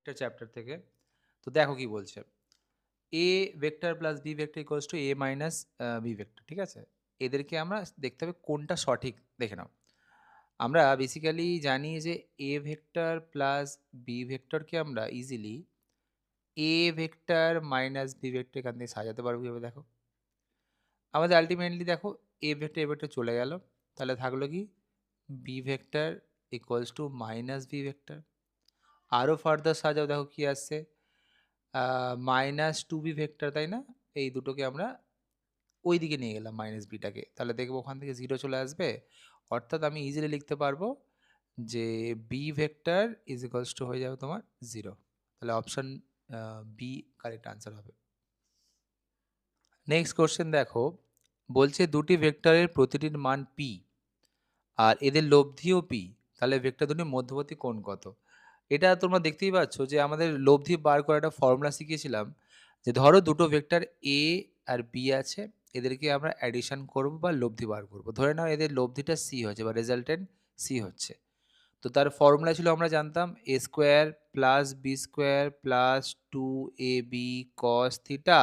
একটা চ্যাপ্টার থেকে। তো দেখো কি বলছে, A vector plus B vector equals to A minus B vector, ঠিক আছে? এদেরকে আমরা দেখতে হবে কোনটা সঠিক, দেখে নাও। আমরা বেসিক্যালি জানি যে এ ভেক্টর প্লাস বি ভেক্টরকে আমরা easily A vector minus B vector এখান থেকে সাজাতে পারবো কীভাবে দেখো। আমাদের আলটিমেটলি দেখো এ ভেক্টর চলে গেল, তাহলে থাকলো কি B vector equals to minus B vector. আরও ফার্দার সাজাও, দেখো কি আসছে, মাইনাস টু বি ভেক্টর, তাই না? এই দুটোকে আমরা ওই দিকে নিয়ে গেলাম মাইনাস বিটাকে, তাহলে দেখবো ওখান থেকে জিরো চলে আসবে। অর্থাৎ আমি ইজিলি লিখতে পারবো যে B vector is equals to হয়ে যাবে তোমার জিরো। তাহলে অপশন বি কারেক্ট আনসার হবে। নেক্সট কোশ্চেন দেখো, বলছে দুটি ভেক্টরের প্রতিটির মান পি আর এদের লব্ধিও পি, তাহলে ভেক্টর দুটির মধ্যবর্তী কোণ কত? এটা তোমরা দেখতেই পাচ্ছ যে আমাদের লব্ধি বার করার একটা ফর্মুলা শিখিয়েছিলাম, যে ধরো দুটো ভেক্টর এ আর বি আছে, এদেরকে আমরা অ্যাডিশন করব বা লব্ধি বার করব। ধরে নাও এদের লব্ধিটা সি হচ্ছে বা রেজাল্টেন্ট সি হচ্ছে। তো তার ফর্মুলা ছিল, আমরা জানতাম a square plus B square plus two a B cos theta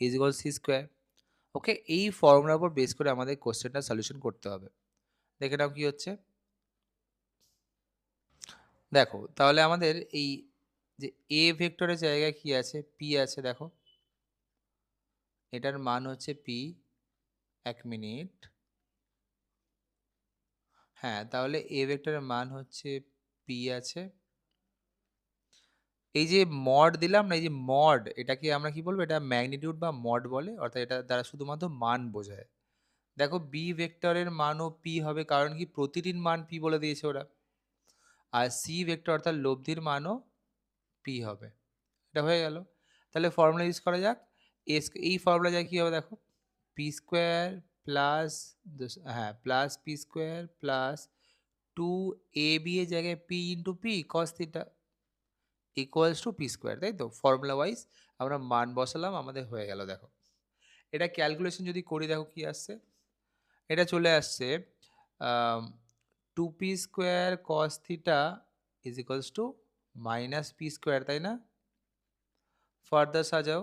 is equal c square. Okay, এই ফর্মুলার উপর বেস করে আমাদের কোশ্চেনটা সলিউশন করতে হবে। দেখে নাও কি হচ্ছে। দেখো তাহলে আমাদের এই যে এ ভেক্টরের জায়গায় কি আছে, পি আছে। দেখো এটার মান হচ্ছে পি। এক মিনিট, হ্যাঁ, তাহলে এ ভেক্টরের মান হচ্ছে পি আছে। এই যে মড দিলাম না, এই যে মড, এটাকে আমরা কি বলবো, এটা ম্যাগনিটিউড বা মড বলে, অর্থাৎ এটা দ্বারা শুধুমাত্র মান বোঝায়। দেখো বি ভেক্টরের মানও পি হবে, কারণ কি প্রতিটির মান পি বলে দিয়েছে ওরা। আর সি ভেক্টর অর্থাৎ লব্ধির মানও পি হবে। এটা হয়ে গেল। তাহলে ফর্মুলা ইউজ করা যাক। এই ফর্মুলা যায় কী হবে দেখো, পি স্কোয়ার প্লাস, হ্যাঁ, plus p square plus two a b এর জায়গায় p into p cos theta equals to P square, তাই তো? ফর্মুলা ওয়াইজ আমরা মান বসালাম, আমাদের হয়ে গেল। দেখো এটা ক্যালকুলেশন যদি করি, দেখো কি আসছে, এটা চলে আসছে two P square cos theta is equals to minus P square, তাই না? ফার্দার সাজাও,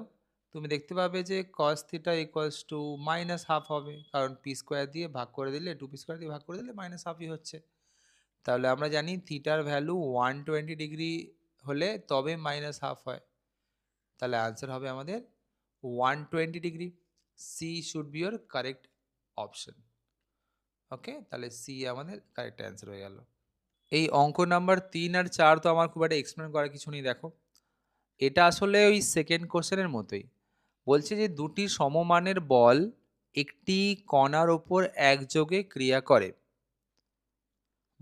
তুমি দেখতে পাবে যে cos theta equals to minus half হবে, কারণ পি স্কোয়ার দিয়ে ভাগ করে দিলে, টু পি স্কোয়ার দিয়ে ভাগ করে দিলে মাইনাস হাফই হচ্ছে। তাহলে আমরা জানি থিটার ভ্যালু 120 ডিগ্রি হলে তবে মাইনাস হাফ হয়। তাহলে আনসার হবে আমাদের 120 degree. C should be your correct option. Okay, তাহলে সি আমাদের কারেক্ট অ্যান্সার হয়ে গেল। এই অঙ্ক নাম্বার 3 আর 4 তো আমার খুব একটা এক্সপ্লেন করার কিছু নেই। দেখো এটা আসলে ওই সেকেন্ড কোশ্চেনের মতোই। বলছে যে দুটি সমমানের বল একটি কণার ওপর একযোগে ক্রিয়া করে।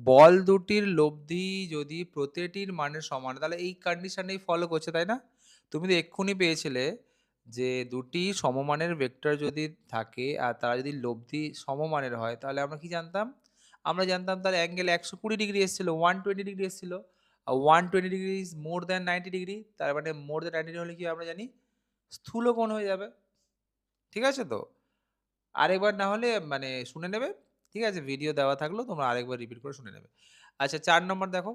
বল দুটির লব্ধি যদি প্রতিটির মানের সমান, তাহলে এই কন্ডিশনেই ফলো করছে, তাই না? তুমি তো এক্ষুনি পেয়েছিলে যে দুটি সমমানের ভেক্টর যদি থাকে আর তারা যদি লব্ধি সমমানের হয়, তাহলে আমরা কি জানতাম? আমরা জানতাম তার অ্যাঙ্গেল 120 ডিগ্রি এসেছিল, 120 ডিগ্রি এসেছিল। আর 120 degree is more than 90 degree, তার মানে মোর দ্যান 90 হলে কি আমরা জানি স্থূলকোণ হয়ে যাবে। ঠিক আছে তো? আরেকবার না হলে মানে শুনে নেবে। ঠিক আছে? ভিডিও দেওয়া থাকলেও তোমরা আরেকবার রিপিট করে শুনে নেবে। আচ্ছা ৪ নম্বর দেখো,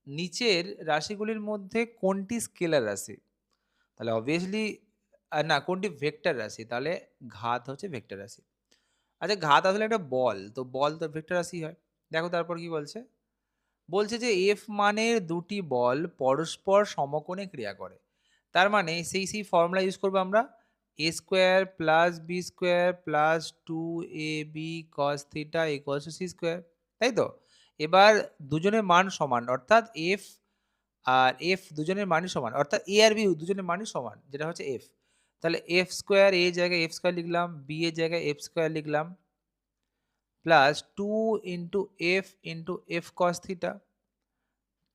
নিচের রাশিগুলির মধ্যে কোনটি স্কেলার রাশি? তাহলে অবভিয়াসলি না, কোনটি ভেক্টর রাশি? তাহলে ঘাত হচ্ছে ভেক্টর রাশি। আচ্ছা ঘাত আসলে একটা বল, তো বল তো ভেক্টর রাশি হয়। দেখো তারপর কি বলছে? বলছে যে এফ মানের দুটি বল পরস্পর সমকোণে ক্রিয়া করে। তার মানে সেই ফর্মুলা ইউজ করবো আমরা, a square plus B square plus two a B cos theta equals to C square, তাই তো? এবার দুজনের মান সমান, অর্থাৎ এফ আর এফ দুজনের মানই সমান, অর্থাৎ এ আর বি দুজনের মানই সমান, যেটা হচ্ছে এফ। তাহলে এফ স্কোয়ার এ জায়গায় এফ স্কোয়ার লিখলাম, বি এর জায়গায় এফ স্কোয়ার লিখলাম, plus two into F cos theta,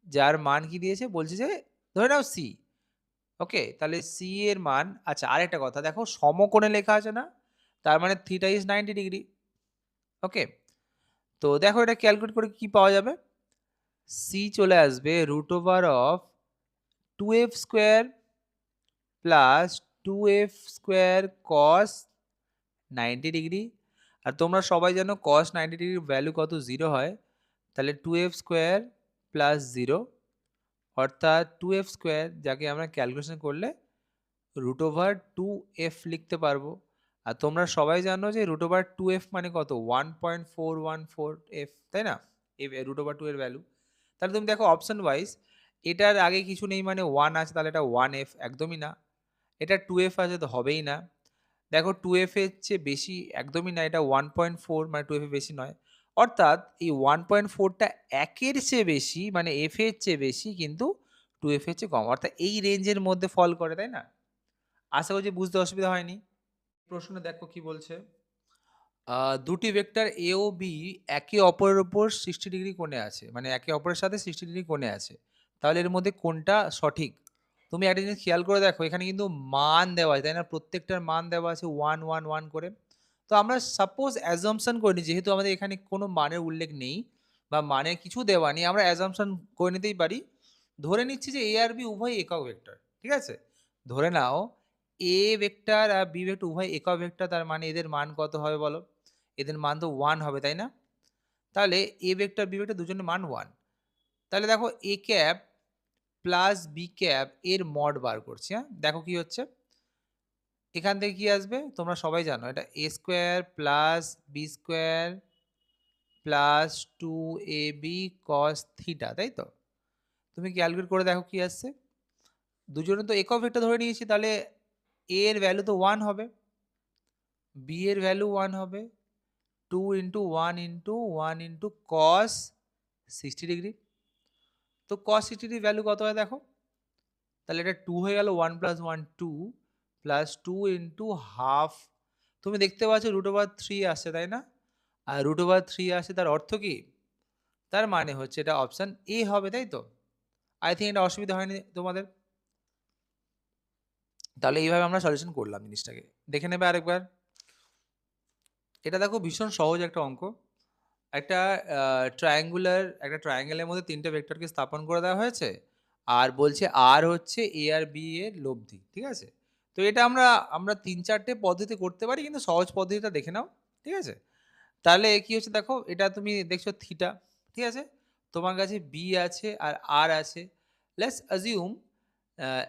যার মান কি দিয়েছে বলছে যে ধরে নাও সি। ওকে, তাহলে সি এর মান, আচ্ছা আরেকটা কথা দেখো, সমকোণে লেখা আছে না, তার মানে থিটা ইজ 90 ডিগ্রি। ওকে, তো দেখো এটা ক্যালকুলেট করে কি পাওয়া যাবে, সি চলে আসবে root over of 2f square plus 2f square cos 90 degree. আর তোমরা সবাই জানো কস 90 ডিগ্রির ভ্যালু কত, জিরো হয়। তাহলে 2f স্কোয়ার প্লাস জিরো অর্থাৎ 2f স্কোয়ার যাকে আমরা ক্যালকুলেশন করলে √2f লিখতে পারবো। আর তোমরা সবাই জানো যে √2f মানে কত? 1.414f, তাই না? √2 এর ভ্যালু। তাহলে তুমি দেখো অপশন ওয়াইজ এটার আগে কিছু নেই মানে 1 আছে, তাহলে এটা 1f একদমই না। এটা 2f আছে তো হবেই না। দেখো 2f এর চেয়ে বেশি একদমই না, এটা 1.4 মানে 2f এর বেশি নয়। অর্থাৎ এই 1.4 টা 1 এর চেয়ে বেশি মানে f এর চেয়ে বেশি, কিন্তু 2f এর চেয়ে কম। অর্থাৎ এই রেঞ্জের মধ্যে ফল করে, তাই না? আশা করছি বুঝতে অসুবিধা হয়নি। প্রশ্ন দেখো কি বলছে। দুটি ভেক্টর A ও B একে অপরের উপর 60 ডিগ্রি কোণে আছে। মানে একে অপরের সাথে 60 ডিগ্রি কোণে আছে। তাহলে এর মধ্যে কোনটা সঠিক? তুমি একটা জিনিস খেয়াল করে দেখো, এখানে কিন্তু মান দেওয়া আছে, তাই না? প্রত্যেকটার মান দেওয়া আছে 1, 1, 1 করে। তো আমরা সাপোজ অ্যাজাম্পশন করে নিই, যেহেতু আমাদের এখানে কোনো মানের উল্লেখ নেই বা মানের কিছু দেওয়া নেই, আমরা অ্যাজাম্পশন করে নিতেই পারি। ধরে নিচ্ছি যে A আর B উভয়ই একক ভেক্টর। ঠিক আছে? ধরে নাও A ভেক্টর আর B ভেক্টর উভয় একক ভেক্টর, তার মানে এদের মান কত হবে বলো? এদের মান তো 1 হবে, তাই না? তাহলে A ভেক্টর B ভেক্টর দুজনের মান 1। তাহলে দেখো A cap plus B cap এর মড বার করছি, হ্যাঁ? দেখো কি হচ্ছে? এখান থেকে কি আসবে? তোমরা সবাই জানো এটা a square plus B square plus 2ab cos theta, তাই তো? তুমি ক্যালকুলেট করে দেখো কি আসছে? দুজনে তো একক ভেক্টর ধরে নিয়েছি, তাহলে a এর ভ্যালু তো 1 হবে, b এর ভ্যালু 1 হবে, 2 into 1 into 1 into cos 60 degree. তো cos 60 ডিগ্রি ভ্যালু কত হয় দেখো? তাহলে এটা 2 হয়ে গেল, 1 প্লাস 1 2 প্লাস 2 ইন্টু হাফ। তুমি দেখতে পাচ্ছ √3 আসছে, তাই না? আর √3 আসছে, তার অর্থ কি? তার মানে হচ্ছে এটা অপশন এ হবে, তাই তো? আই থিঙ্ক এটা অসুবিধা হয়নি তোমাদের। তাহলে এইভাবে আমরা সলিউশন করলাম জিনিসটাকে। দেখে নেবে আরেকবার। এটা দেখো ভীষণ সহজ একটা অঙ্ক। একটা একটা ট্রায়াঙ্গেলের মধ্যে 3টে ভেক্টরকে স্থাপন করে দেওয়া হয়েছে। আর বলছে আর হচ্ছে এ আর বি এর লব্ধি। ঠিক আছে? তো এটা আমরা ৩-৪টে পদ্ধতি করতে পারি, কিন্তু সহজ পদ্ধতিটা দেখে নাও। ঠিক আছে? তাহলে কি হচ্ছে দেখো, এটা তুমি দেখছো থিটা। ঠিক আছে? তোমার কাছে বি আছে আর আর আছে। লেটস অ্যাজিউম,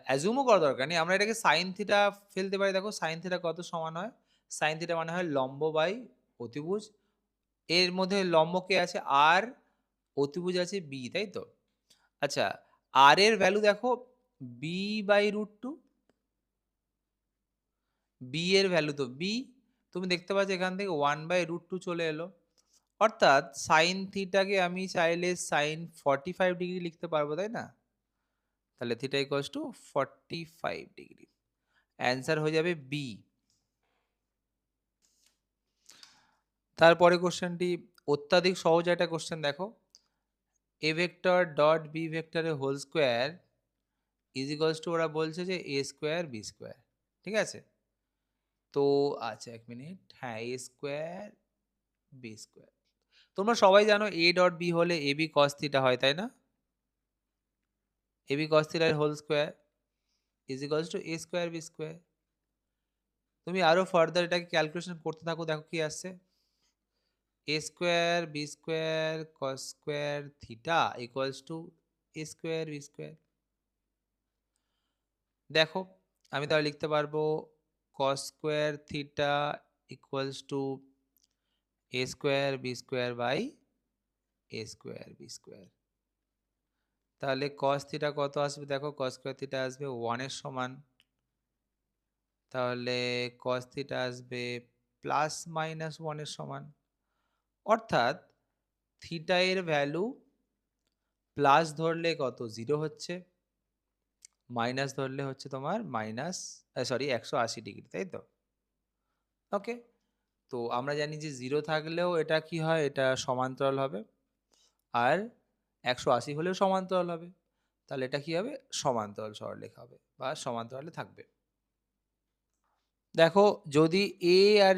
অ্যাজিউমও করা দরকার নেই। আমরা এটাকে সাইন থিটা ফেলতে পারি। দেখো সাইন থিটা কত সমান হয়? সাইন থিটা মানে হয় লম্ব বাই অতিভুজ। এর মধ্যে লম্ব কে আছে? আর, অতিভুজ আছে বি, তাই তো? আচ্ছা, আর এর ভ্যালু দেখো b/√2, বি এর ভ্যালু তো বি। তুমি দেখতে পাচ্ছ এখান থেকে 1/√2 চলে এলো। অর্থাৎ সাইন থিটাকে আমি চাইলে সাইন 45 ডিগ্রি লিখতে পারবো, তাই না? তাহলে theta equals two 45 degree. Answer হয়ে যাবে বি। তারপরে কোশ্চেনটি অত্যাধিক সহজ একটা কোশ্চেন দেখো। এ ভেক্টর ডট বি ভেক্টরের whole square is equals to, ওরা বলছে যে এ স্কোয়ার বি স্কোয়ার। ঠিক আছে? তো আচ্ছা এক মিনিট, হ্যাঁ এ স্কোয়ার বি স্কোয়ার। তোমরা সবাই জানো এ ডট বি হলে এ বি কস থিটা হয়, তাই না? এ বি কস থিটার whole square is equals to A square B square. তুমি আরো ফার্দার এটাকে ক্যালকুলেশন করতে থাকো, দেখো কি আসছে। A square B square cos square theta equals to A square B square. দেখো আমি তাহলে লিখতে পারবো cos square theta equals to A square B square by a square B square. তাহলে কস থিটা কত আসবে? দেখো কস স্কোয়ার থিটা আসবে 1 এর সমান। তাহলে কস থিটা আসবে প্লাস মাইনাস 1 এর সমান। অর্থাৎ থিটা এর ভ্যালু প্লাস ধরলে কত? 0 হচ্ছে, মাইনাস ধরলে হচ্ছে তোমার মাইনাস, সরি 180 ডিগ্রি, তাই তো? ওকে। তো আমরা জানি যে 0 থাকলেও এটা কি হয়? এটা সমান্তরাল হবে। আর 180 হলেও সমান্তরাল হবে। তাহলে এটা কি হবে? সমান্তরাল সরলরেখা হবে বা সমান্তরালে থাকবে। দেখো যদি এ আর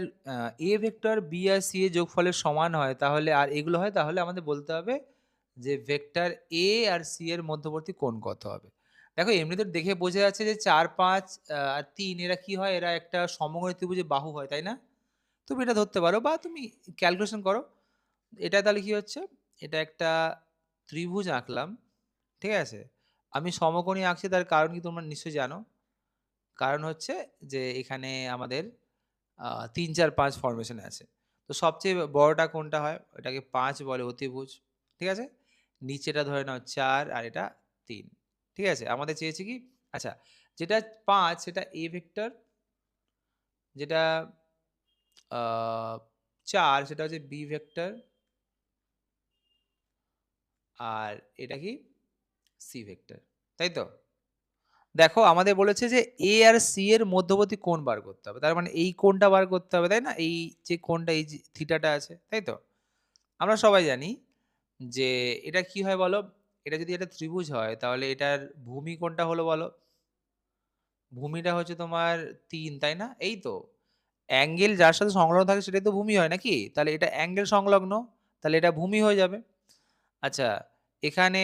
এ ভেক্টর বি আর সি এর যোগফলের সমান হয়, তাহলে আর এগুলো হয়, তাহলে আমাদের বলতে হবে যে ভেক্টর এ আর সি এর মধ্যবর্তী কোণ কত হবে। দেখো এমনিতে দেখে বোঝা যাচ্ছে যে 4, 5 আর 3 এরা কি হয়? এরা একটা সমকোণী ত্রিভুজের বাহু হয়, তাই না? তুমি এটা ধরতে পারো বা তুমি ক্যালকুলেশন করো। এটা তাহলে কি হচ্ছে? এটা একটা ত্রিভুজ আঁকলাম, ঠিক আছে? আমি সমকোণী আঁকছি তার কারণ কি তোমরা নিশ্চয়ই জানো। কারণ হচ্ছে যে এখানে আমাদের ৩, ৪, ৫ ফরমেশন আছে। তো সবচেয়ে বড়টা কোনটা হয়? ওটাকে ৫ বলে অতিভুজ। ঠিক আছে? নিচেটা ধরে নাও ৪ আর এটা ৩। ঠিক আছে? আমাদের চেয়েছে কি? আচ্ছা, যেটা ৫ সেটা A ভেক্টর, যেটা আ ৪ সেটা হচ্ছে B ভেক্টর, আর এটা কি? C vector. তাই তো? দেখো আমাদের বলেছে যে A আর C এর মধ্যবর্তী কোণ বার করতে হবে। তার মানে এই কোণটা বার করতে হবে, তাই না? এই যে কোণটা, এই যে থিটাটা আছে, তাই তো? আমরা সবাই জানি যে এটা কি হয় বলো? এটা যদি একটা ত্রিভুজ হয় তাহলে এটার ভূমি কোনটা হলো বলো? ভূমিটা হচ্ছে তোমার ৩, তাই না? এই তো। অ্যাঙ্গেল যার সাথে সংলগ্ন থাকে সেটাই তো ভূমি হয় নাকি? তাহলে এটা অ্যাঙ্গেল সংলগ্ন। তাহলে এটা ভূমি হয়ে যাবে। আচ্ছা, এখানে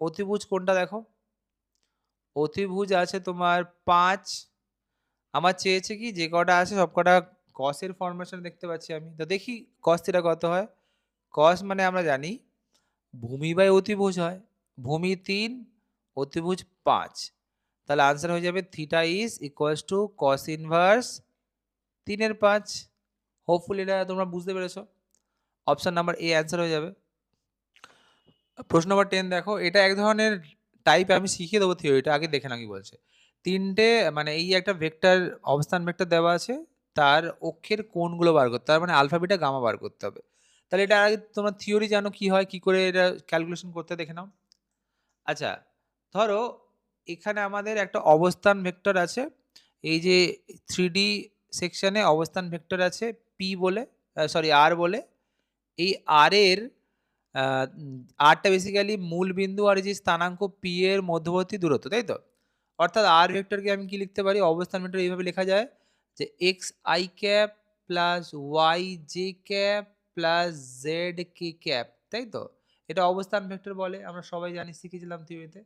অতিভুজ কোনটা দেখো? অতিভুজ আছে তোমার ৫। আমার চেয়েছে কি যে কটা আছে সবকটা cos এর ফরমেশন দেখতে পাচ্ছি আমি। তো দেখি cos থিটা কত হয়? cos মানে আমরা জানি ভূমি বাই অতিভুজ হয়। ভূমি ৩, অতিভুজ ৫। তাহলে আনসার হয়ে যাবে theta is equals two cos inverse ৩ এর ৫। হোপফুলি এটা তোমরা বুঝতে পেরেছ। অপশন নাম্বার এ অ্যান্সার হয়ে যাবে। প্রশ্ন নম্বর 10 দেখো, এটা এক ধরনের টাইপ, আমি শিখিয়ে দেবো থিওরিটা, আগে দেখে নাও কি বলছে। ৩ টে মানে এই একটা ভেক্টর, অবস্থান ভেক্টর দেওয়া আছে, তার অক্ষের কোণগুলো বার করতে হবে, মানে আলফা, বিটা, গামা বার করতে হবে। তাহলে এটা আগে তোমরা থিওরি জানো কি হয়, কি করে এটা ক্যালকুলেশন করতে দেখে নাও। আচ্ছা, ধরো এখানে আমাদের একটা অবস্থান ভেক্টর আছে। এই যে 3D সেকশনে অবস্থান ভেক্টর আছে P বলে, সরি R বলে। এই R এর আ উম R টা বেসিক্যালি মূল বিন্দু আর এই যে স্থানাঙ্ক P এর মধ্যবর্তী দূরত্ব, তাই তো? অর্থাৎ R ভেক্টরকে আমি কি লিখতে পারি? অবস্থান ভেক্টর এইভাবে লেখা যায় যে xi cap plus yj cap plus zk cap, তাই তো? এটা অবস্থান ভেক্টর বলে। আমরা সবাই জানি, শিখেছিলাম থিওরিতে।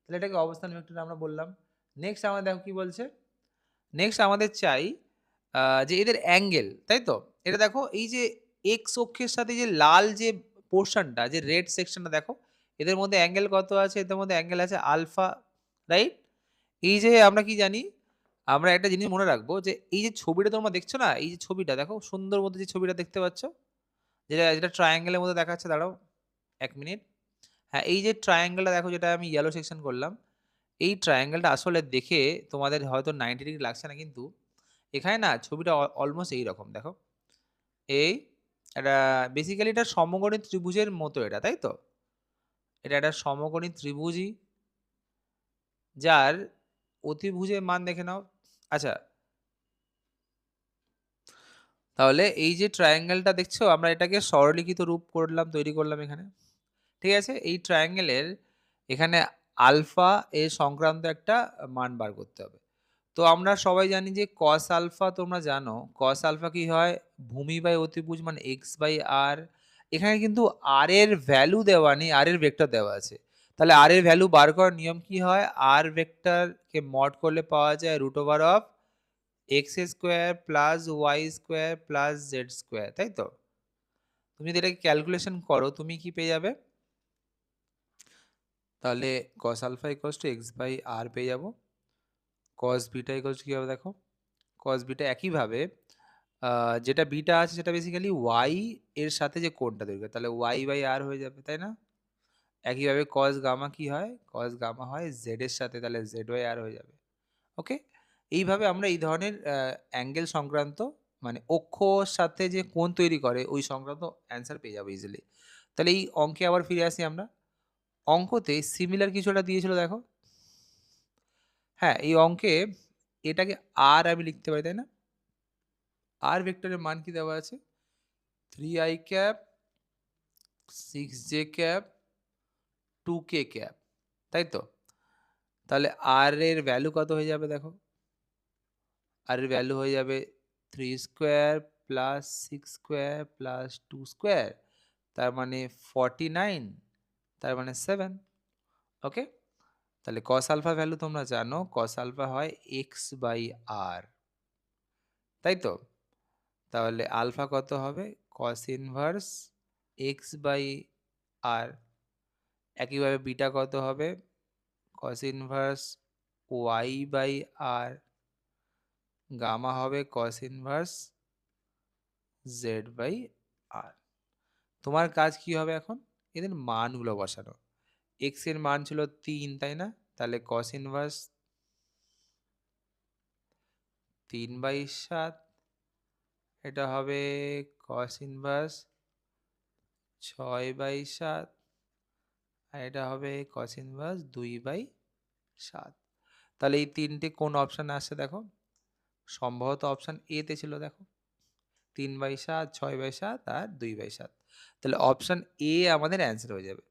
তাহলে এটাকে অবস্থান ভেক্টর আমরা বললাম। নেক্সট আমাদের দেখো কি বলছে? নেক্সট আমাদের চাই যে এদের অ্যাঙ্গেল, তাই তো? এটা দেখো এই যে এক্স অক্ষের সাথে যে লাল যে পোরশনটা, যে রেড সেকশনটা দেখো, এদের মধ্যে অ্যাঙ্গেল কত আছে? এদের মধ্যে অ্যাঙ্গেল আছে আলফা, রাইট? এই যে আমরা কি জানি? আমরা একটা জিনিস মনে রাখবো যে এই যে ছবিটা তোমরা দেখছো না? এই যে ছবিটা দেখো, সুন্দর মধ্যে যে ছবিটা দেখতে পাচ্ছ? যেটা যেটা ট্রায়াঙ্গেল এর মধ্যে দেখাচ্ছে, দাঁড়াও ১ মিনিট। হ্যাঁ, এই যে ট্রায়াঙ্গেলটা দেখো, যেটা আমি ইয়েলো সেকশন করলাম, এই ট্রায়াঙ্গেলটা আসলে দেখে তোমাদের হয়তো 90 ডিগ্রি লাগছে না, কিন্তু এখানে না ছবিটা অলমোস্ট এইরকম দেখো। এই এটা বেসিক্যালি এটা সমকোণী ত্রিভুজের মতো এটা, তাই তো? এটা একটা সমকোণী ত্রিভুজই, যার অতিভুজের মান দেখে নাও। আচ্ছা, তাহলে এই যে ট্রায়াঙ্গেলটা দেখছো, আমরা এটাকে সরলীকৃত রূপ করলাম, তৈরি করলাম এখানে। ঠিক আছে? এই ট্রায়াঙ্গেলের এখানে আলফা এর সংক্রান্ত একটা মান বার করতে হবে। তো আমরা সবাই জানি যে cos আলফা, তোমরা জানো cos আলফা কি হয়? ভূমি বাই অতিভুজ মানে x বাই r। এখানে কিন্তু r এর ভ্যালু দেওয়া নেই, r এর ভেক্টর দেওয়া আছে। তাহলে r এর ভ্যালু বার করার নিয়ম কি হয়? r ভেক্টরকে মড করলে পাওয়া যায় √of x square plus y square plus z square, তাই তো? তুমি যদি এটাকে ক্যালকুলেশন করো, তুমি কি পেয়ে যাবে? তাহলে cos alpha equals to x by r পেয়ে যাবো। cos বিটা ইকুয়ালস টু কি হবে দেখো? cos বিটা একইভাবে যেটা বিটা আছে সেটা বেসিক্যালি y এর সাথে যে কোণটা তৈরি করে, তাহলে y বাই r হয়ে যাবে, তাই না? একইভাবে cos গামা কি হয়? cos গামা হয় z এর সাথে, তাহলে z বাই r হয়ে যাবে। ওকে? এইভাবে আমরা এই ধরনের অ্যাঙ্গেল সংক্রান্ত, মানে অক্ষর সাথে যে কোণ তৈরি করে ওই সংক্রান্ত অ্যান্সার পেয়ে যাবো ইজিলি। তাহলে এই অঙ্কে আবার ফিরে আসি আমরা। অঙ্কতে সিমিলার কিছু একটা দিয়েছিল দেখো। হ্যাঁ, এই অঙ্কে এটাকে r আমি লিখতে পারি, তাই না? r ভেক্টরের মান কি দেওয়া আছে? 3i cap, 6j cap, 2k cap, তাই তো? তাহলে r এর ভ্যালু কত হয়ে যাবে দেখো? r এর ভ্যালু হয়ে যাবে 3 square plus 6 square plus 2 square, তার মানে 49, তার মানে 7। ওকে? তাহলে cos আলফা ভ্যালু তোমরা জানো, cos আলফা হয় x বাই r, তাই তো? তাহলে আলফা কত হবে? cos inverse x by r। একইভাবে বিটা কত হবে? cos inverse y by R, gamma হবে cos inverse z by R. তোমার কাজ কি হবে এখন? এদের মানগুলো বসানো। x এর মান ছিল 3, তাই না? তাহলে cos ইনভার্স 3/7, এটা হবে cos ইনভার্স 6/7, আর এটা হবে cos ইনভার্স 2/7। তাহলে এই তিনটে কোন অপশানে আসছে দেখো? সম্ভবত অপশান এ তে ছিল দেখো। 3/7, 6/7 আর 2/7। তাহলে অপশান এ আমাদের অ্যান্সার হয়ে যাবে।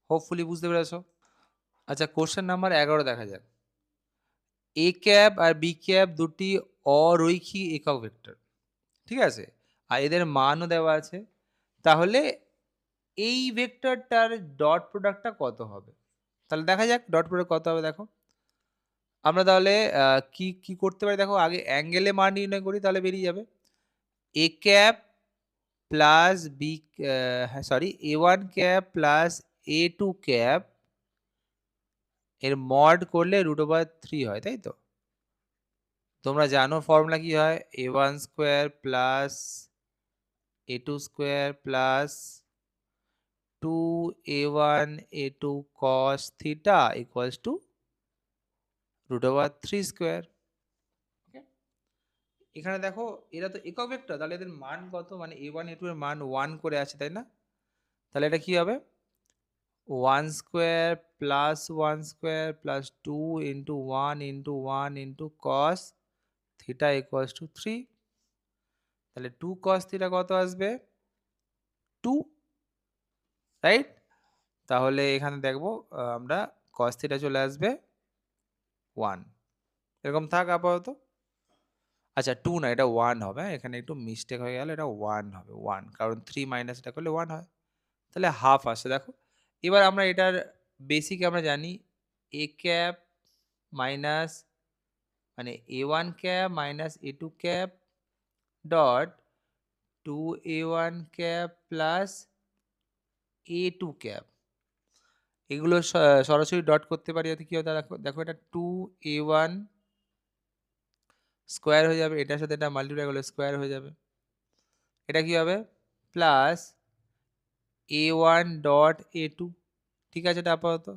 হোপফুলি বুঝতে পেরেছো? আচ্ছা, কোশ্চেন নাম্বার 11 দেখা যাক। এ ক্যাপ আর বি ক্যাপ দুটি অরৈখিক একক ভেক্টর। ঠিক আছে? আর এদের মানও দেওয়া আছে। তাহলে এই ভেক্টরটার ডট প্রোডাক্টটা কত হবে? তাহলে দেখা যাক ডট প্রোডাক্ট কত হবে দেখো। আমরা তাহলে কি করতে পারি দেখো, আগে অ্যাঙ্গেলে মান নির্ণয় করি, তাহলে বেরিয়ে যাবে। এ ক্যাপ প্লাস বি, হ্যাঁ sorry, A1 cap plus A2 cap এর মড করলে √3 হয়, তাই তো? তোমরা জানো ফর্মুলা কি হয়? A1 square plus A2 square plus 2A1 A2 cos theta equals two √3 square. এখানে দেখো এরা তো একক ভেক্টর, তাহলে এদের মান কত? মানে A1 A2 এর মান 1 করে আছে, তাই না? তাহলে এটা কি হবে? 1 square plus 1 square plus 2 into 1 into 1 into cos theta equals two 3। তাহলে 2 cos থিটা কত আসবে? 2, রাইট? তাহলে এখানে দেখবো আমরা cos থিটা চলে আসবে 1। এরকম থাক আপাতত। আচ্ছা 2 না, এটা 1 হবে, হ্যাঁ? এখানে একটু মিস্টেক হয়ে গেল, এটা 1 হবে, 1, কারণ 3 মাইনাস এটা করলে 1 হয়। তাহলে হাফ আসে দেখো। এবার আমরা এটার বেসিক আমরা জানি, এ ক্যাপ মাইনাস মানে A1 cap minus A2 cap dot 2A1 cap plus A2 cap, এগুলো সরাসরি ডট করতে পারি, যাতে কি হয় দেখো, দেখো এটা 2A1 স্কোয়ার হয়ে যাবে, এটার সাথে এটা মাল্টিপ্লাই করলে স্কোয়ার হয়ে যাবে। এটা কি হবে? Plus A1 dot A2। ঠিক আছে, এটা আপাতত।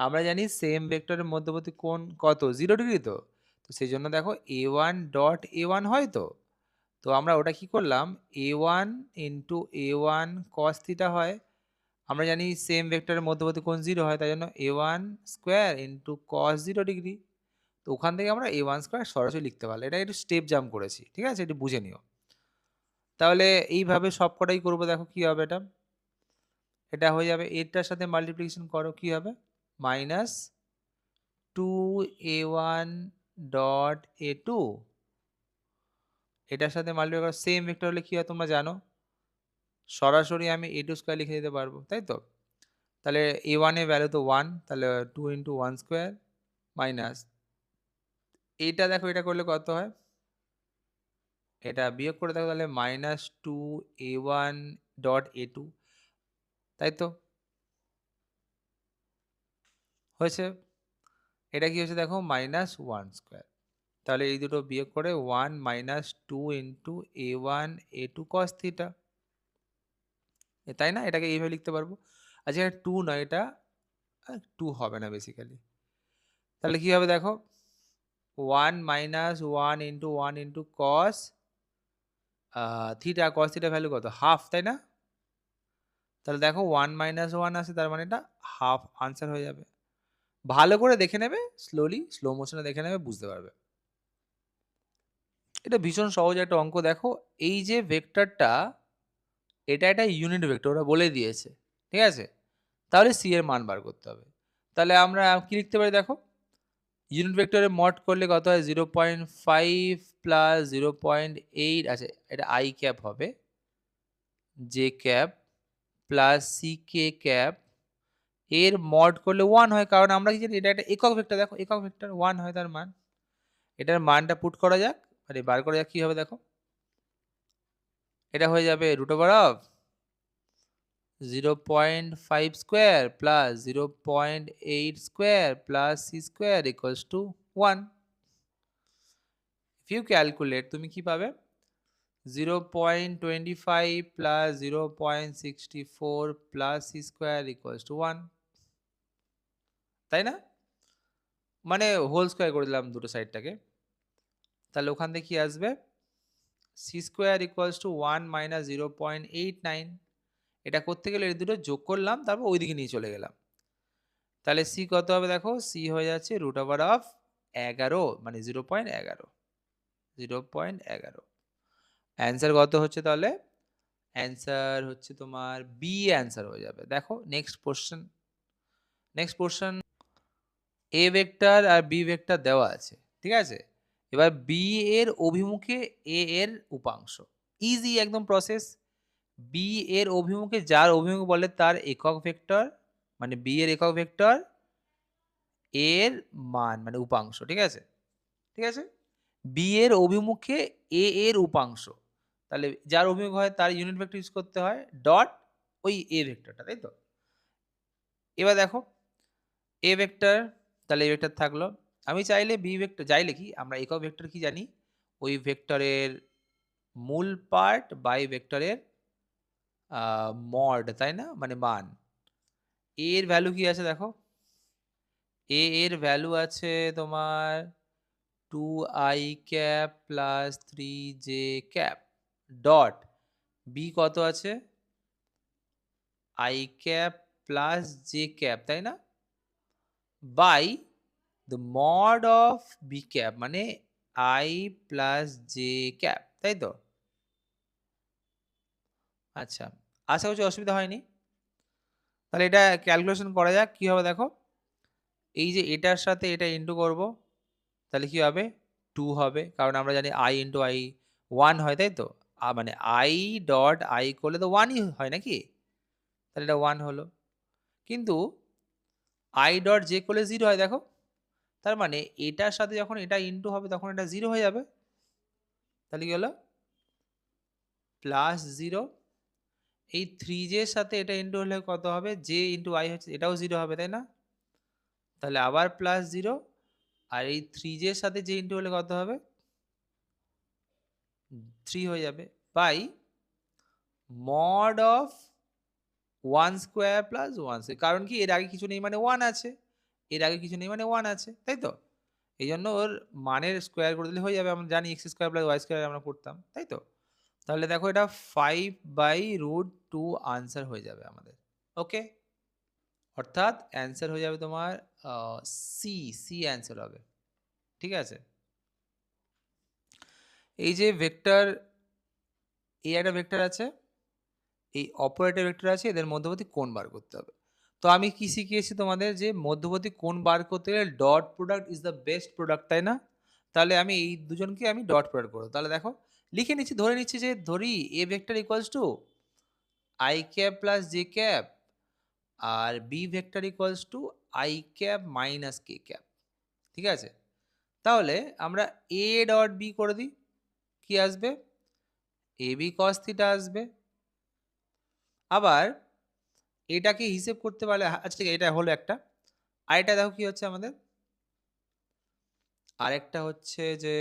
আমরা জানি সেম ভেক্টরের মধ্যবর্তী কোণ কত? 0 ডিগ্রি তো। তো সেই জন্য দেখো A1 ডট A1 হয় তো। তো আমরা ওটা কি করলাম? A1 into A1 cos theta হয়। আমরা জানি সেম ভেক্টরের মধ্যবর্তী কোণ 0 হয়, তাই জন্য A1 square into cos 0 degree. তো ওখান থেকে আমরা A1 স্কোয়ার সরাসরি লিখতে পারলাম। এটা একটু স্টেপ জাম্প করেছি, ঠিক আছে? একটু বুঝে নিও। তাহলে এইভাবে সবকটাই করবো, দেখো কি হবে এটা। এটা হয়ে যাবে, এটার সাথে মাল্টিপ্লিকেশন করো, কি হবে? মাইনাস 2A1 ডট A2, এটার সাথে মাল্টিপ্লাই করো, সেম ভেক্টর হলে কি হয় তোমরা জানো, সরাসরি আমি A2 স্কোয়ার লিখে দিতে পারবো, তাই তো? তাহলে A1 এর ভ্যালু তো 1, তাহলে 2 ইন্টু 1 স্কোয়ার মাইনাস এইটা, দেখো এটা করলে কত হয়? এটা বিয়োগ করে দেখো, তাহলে মাইনাস 2A1 ডট A2, তাই তো? হয়েছে। এটা কি হচ্ছে দেখো, মাইনাস 1 স্কোয়ার। তাহলে এই দুটো বিয়োগ করে 1 minus 2 into A1 A2 cos theta, তাই না? এটাকে এইভাবে লিখতে পারবো। আচ্ছা, এটা 2 নয়, এটা 2 হবে না বেসিক্যালি। তাহলে কি হবে দেখো, 1 minus 1 into 1 into cos theta, cos theta value কত? হাফ, তাই না? তাহলে দেখো 1 মাইনাস 1 আছে, তার মানে এটা হাফ আনসার হয়ে যাবে। ভালো করে দেখে নেবে, স্লো মোশনে দেখে নেবে, বুঝতে পারবে। এটা ভীষণ সহজ একটা অঙ্ক। দেখো এই যে ভেক্টরটা, এটা একটা ইউনিট ভেক্টর, ওরা বলে দিয়েছে, ঠিক আছে? তাহলে সি এর মান বার করতে হবে। তাহলে আমরা কি লিখতে পারি দেখো, ইউনিট ভেক্টরে মড করলে কত হয়? 0.5 প্লাস 0.8, আচ্ছা এটা আই ক্যাপ হবে, J cap plus C K cap এর মড করলে 1 হয়, কারণ আমরা কি জানি এটা একটা একক ভেক্টর। দেখো একক ভেক্টর 1 হয় তার মান। এটার মানটা পুট করা যাক, মানে বার করা যাক, কি হবে দেখো, এটা হয়ে যাবে √, 0.5 square plus 0.8 square plus c square equals to 1. If you calculate, তুমি কি পাবে? 0.25 plus 0.64 plus c square equals to 1. তাই না? মানে হোল স্কয়ার করে দিলাম দুটো সাইডটাকে। তাহলে ওখান থেকে কি আসবে? c square equals to 1 minus 0.89. এটা করতে গেলে এই দুটো যোগ করলাম, তারপর ওইদিকে নিয়ে চলে গেলাম। তাহলে c কত হবে দেখো? c হয়ে যাচ্ছে √11 মানে 0.11। 0.11 অ্যান্সার কত হচ্ছে তাহলে? অ্যান্সার হচ্ছে তোমার বি অ্যান্সার হয়ে যাবে। দেখো next question. Next question, A vector আর বি ভেক্টর দেওয়া আছে, ঠিক আছে? এবার বি এর অভিমুখে এ এর উপাংশ। ইজি একদম প্রসেস। বি এর অভিমুখে যার অভিমুখ বলে তার একক ভেক্টর, মানে বি এর একক ভেক্টর এর মান মানে উপাংশ, ঠিক আছে? ঠিক আছে? বি এর অভিমুখে এ এর উপাংশ। তাহলে যার অভিমুখ হয় তার ইউনিট ভেক্টর ইউজ করতে হয় ডট ওই এ ভেক্টরটা, তাই তো? এবার দেখো এ ভেক্টর, তাহলে এ ভেক্টর থাকলো। আমি চাইলে বি ভেক্টর যাই লিখি, আমরা একক ভেক্টর কি জানি? ওই ভেক্টরের মূল পার্ট বাই ভেক্টরের মড, তাই না? মানে মান। এ এর ভ্যালু কি আছে দেখো? এ এর ভ্যালু আছে তোমার 2i cap plus 3j cap dot B কত আছে? i cap plus j cap, তাই না? By the mod of B cap মানে i প্লাস জে ক্যাপ, তাই তো? আচ্ছা, আশা করছি অসুবিধা হয়নি। তাহলে এটা ক্যালকুলেশন করা যাক। কি হবে দেখো? এই যে এটার সাথে এটা ইন্টু করব, তাহলে কি হবে? 2 হবে, কারণ আমরা জানি i ইন্টু i 1 হয়, তাই তো? মানে i ডট i করলে তো 1ই হয় নাকি? তাহলে এটা 1 হলো। কিন্তু i ডট j করলে 0 হয় দেখো। তার মানে এটার সাথে যখন এটা ইন্টু হবে তখন এটা 0 হয়ে যাবে। তাহলে কি হলো? প্লাস 0। এই 3j এর সাথে এটা ইন্টু হলে কত হবে? j ইন্টু i হচ্ছে, এটাও 0 হবে, তাই না? তাহলে আবার প্লাস 0। আর এই 3j এর সাথে j ইন্টু হলে কত হবে? 3 হয়ে যাবে। By mod of 1 square plus 1 square. কারণ কি? এর আগে কিছু নেই মানে 1 আছে। এর আগে কিছু নেই মানে 1 আছে, তাই তো? এইজন্য ওর মানের স্কোয়ার করে দিলে হয়ে যাবে। আমরা জানি x square plus y square আমরা করতাম, তাই তো? তাহলে দেখো এটা 5/√2 আনসার হয়ে যাবে আমাদের। ওকে? অর্থাৎ অ্যান্সার হয়ে যাবে তোমার সি, সি অ্যান্সার হবে। ঠিক আছে? এই যে ভেক্টর এ একটা ভেক্টর আছে, এই অপর একটা ভেক্টর আছে, এদের মধ্যবর্তী কোণ বার করতে হবে। তো আমি কি শিখিয়েছি তোমাদের? যে মধ্যবর্তী কোণ বার করতে গেলে dot product is the best product, তাই না? তাহলে আমি এই দুজনকে আমি ডট প্রোডাক্ট করবো। তাহলে দেখো লিখে নিচ্ছি, ধরে নিচ্ছি যে ধরি A vector equals to i cap plus J cap আর B vector equals to i cap minus K cap. ঠিক আছে? তাহলে আমরা a ডট বি করে দিই। কি আসবে? ab cos থিটা আসবে। আবার এটাকে হিসেব করতে পারলে আচ্ছা ঠিক আছে, এটা হলো একটা। আরেকটা দেখো কি হচ্ছে আমাদের? আরেকটা হচ্ছে যে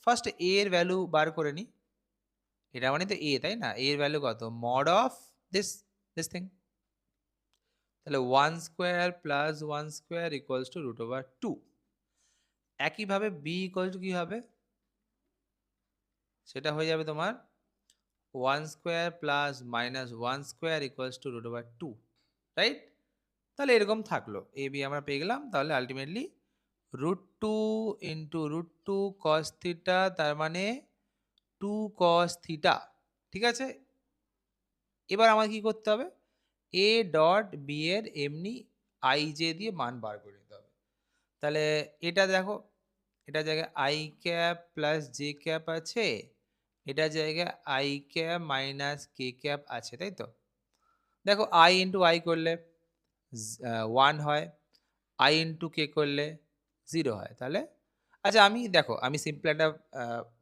ফার্স্ট a এর ভ্যালু বার করে নিই। এটা মানে তো a, তাই না? a এর ভ্যালু কত? Mod of this this thing. তাহলে 1 square plus 1 square equals to √2। একইভাবে b ইকুয়াল টু কি হবে? সেটা হয়ে যাবে তোমার 1 square plus minus 1 square equals to √2, right? তাহলে এরকম থাকলো। এ বি আমরা পেয়ে গেলাম। তাহলে আলটিমেটলি √2 ইন্টু √2 cos থিটা, তার মানে 2 cos থিটা। ঠিক আছে? এবার আমাকে কি করতে হবে? এ ডট বি এর এমনি আই জে দিয়ে মান বার করে নিতে হবে। তাহলে এটা দেখো, এটা জায়গায় I cap plus J cap আছে, এটা জায়গায় I cap minus K cap আছে, তাই তো? দেখো আই ইন্টু আই করলে 1 হয়, আই ইন্টু কে করলে 0 হয়। তাহলে আচ্ছা আমি দেখো আমি সিম্পল একটা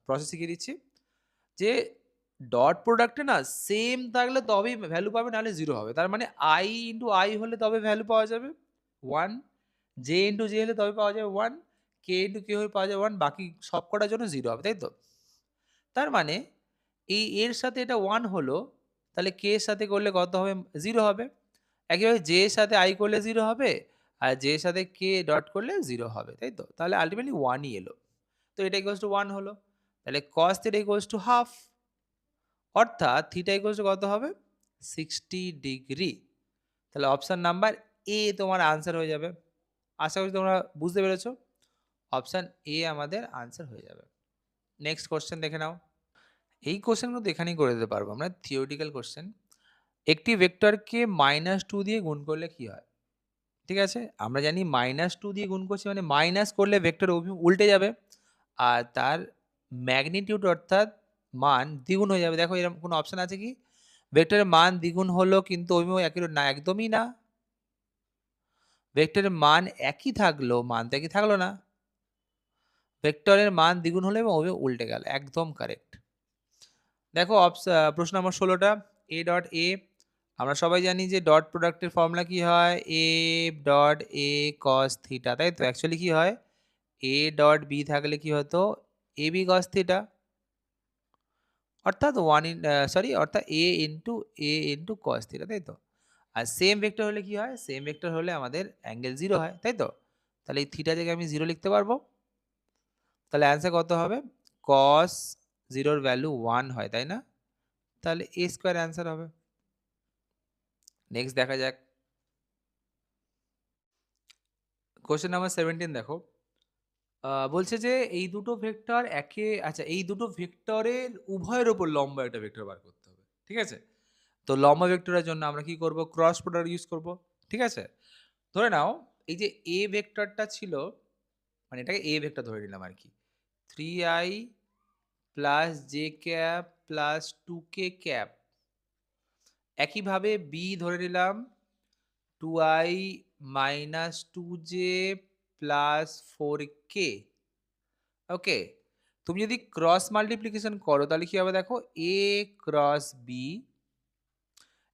প্রসেস শিখিয়ে দিচ্ছি যে ডট প্রোডাক্টে না সেম থাকলে তবেই ভ্যালু পাবে, নাহলে 0 হবে। তার মানে i ইনটু i হলে তবে ভ্যালু পাওয়া যাবে 1, j ইনটু j হলে তবে পাওয়া যাবে 1, k ইনটু k হলে পাওয়া যাবে 1, বাকি সবকটার জন্য 0 হবে, তাই তো? তার মানে এর সাথে এটা 1 হলো, তাহলে k এর সাথে করলে কত হবে? 0 হবে। একইভাবে j এর সাথে i করলে 0 হবে, আর j এর সাথে k ডট করলে 0 হবে, তাই তো? তাহলে আল্টিমেটলি 1 ই এলো। তো এটা ইকুয়ালস টু 1 হলো। তাহলে cos theta equals to half. অর্থাৎ থিটা ইকুয়ালস টু কত হবে? 60 ডিগ্রি। তাহলে অপশন নাম্বার এ তোমার আনসার হয়ে যাবে। আশা করি তোমরা বুঝতে পেরেছো। অপশন এ আমাদের আনসার হয়ে যাবে। নেক্সট কোয়েশ্চেন দেখে নাও। এই কোয়েশ্চেনগুলো তো এখানেই করে দিতে পারবো আমরা, থিওরিটিক্যাল কোয়েশ্চেন। একটি ভেক্টরকে -2 দিয়ে গুণ করলে কি হয়? ঠিক আছে? আমরা জানি -2 দিয়ে গুণ করছি মানে মাইনাস করলে ভেক্টর উল্টে যাবে। আর তার ম্যাগনিটিউড অর্থাৎ মান দ্বিগুণ হয়ে যাবে। দেখো এরকম কোনো অপশন আছে কি? ভেক্টরের মান দ্বিগুণ হলো কিন্তু অভিমুখ একই না, একদমই না। ভেক্টরের মান একই থাকলো, মান তো একই থাকলো না। ভেক্টরের মান দ্বিগুণ হলে এবং অভিমুখ উল্টে গেল। একদম কারেক্ট। দেখো প্রশ্ন নম্বর 16 টা a ডট a, আমরা সবাই জানি যে ডট প্রোডাক্টের ফর্মুলা কি হয়? a dot a cos theta, তাই তো? অ্যাকচুয়ালি কি হয়? a ডট b থাকলে কি হতো? ab cos theta. অর্থাৎ অর্থাৎ a ইনটু cos থিটা, তাই তো? আর সেম ভেক্টর হলে কি হয়? সেম ভেক্টর হলে আমাদের অ্যাঙ্গেল 0 হয়, তাই তো? তাহলে এই থিটা থেকে আমি 0 লিখতে পারবো। তাহলে অ্যান্সার কত হবে? cos 0 এর ভ্যালু 1 হয়, তাই না? তাহলে a স্কয়ার অ্যান্সার হবে। নেক্সট দেখা যাক। কোশ্চেন নাম্বার 17 দেখো। বলছে যে এই দুটো ভেক্টর আচ্ছা, এই দুটো ভেক্টরের উভয়ের উপর লম্বা একটা ভেক্টর বার করতে হবে। ঠিক আছে? তো লম্বা ভেক্টরের জন্য আমরা কি করব? ক্রস প্রোডাক্ট ইউজ করব। ঠিক আছে? ধরে নাও এই যে a ভেক্টরটা ছিল, মানে এটাকে a ভেক্টর ধরে নিলাম আরকি। 3i plus j cap plus 2k cap. একইভাবে b ধরে নিলাম 2i minus 2j plus 4k। ওকে? তুমি যদি ক্রস মাল্টিপ্লিকেশন করো তাহলে কি হবে দেখো? a ক্রস b,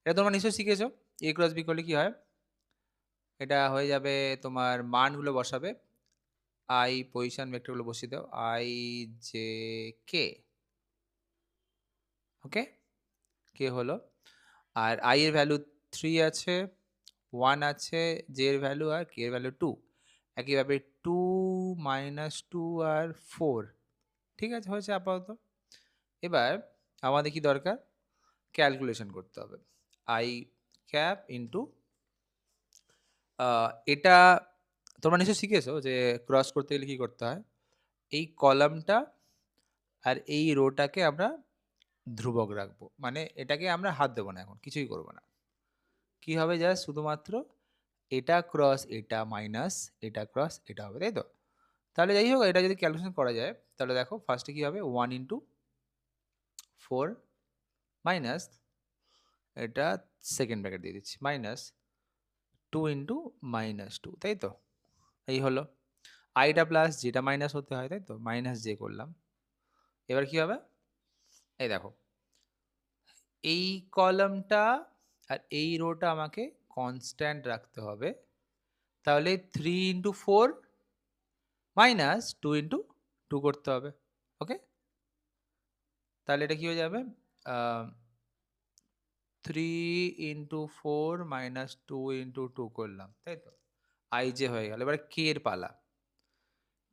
এটা তোমরা নিশ্চয়ই শিখেছো। a ক্রস b করলে কি হয়? এটা হয়ে যাবে, তোমার মানগুলো বসাবে। i পজিশন ভেক্টরগুলো বসিয়ে দাও। i j k। Okay? k হলো। আর i এর ভ্যালু 3 আছে, 1 আছে, j এর ভ্যালু আর k এর ভ্যালু 2। একইভাবে 2 মাইনাস 2 আর 4। ঠিক আছে? হয়েছে আপাতত। এবার আমাদের কি দরকার? ক্যালকুলেশন করতে হবে। i ক্যাপ ইনটু এটা তোমরা নিশ্চয়ই শিখেছো যে ক্রস করতে গেলে কি করতে হয়? এই কলামটা আর এই রোটাকে আমরা ধ্রুবক রাখবো। মানে এটাকে আমরা হাত দেব না এখন, কিছুই করব না। কি হবে? জাস্ট শুধুমাত্র এটা ক্রস এটা মাইনাস এটা ক্রস এটা হবে, তাই তো? তাহলে যাই হোক, এটা যদি ক্যালকুলেশন করা যায় তাহলে দেখো ফার্স্টে কি হবে? 1 ইনটু 4 মাইনাস, এটা সেকেন্ড ব্র্যাকেট দিয়ে দিচ্ছি, মাইনাস 2 ইনটু মাইনাস 2, তাই তো? এই হলো। আইটা প্লাস যেটা মাইনাস হতে হয়, তাই তো? মাইনাস জে করলাম। এবার কি হবে? এই দেখো, এই কলামটা আর এই রোটা আমাকে কনস্ট্যান্ট রাখতে হবে। তাহলে 3 ইনটু 4 মাইনাস 2 ইনটু 2 করতে হবে। ওকে? তাহলে এটা কি হয়ে যাবে? আ 3 ইনটু 4 মাইনাস 2 ইনটু 2 করলাম, তাই তো? i j হয়ে গেল। এবারে k এর পালা।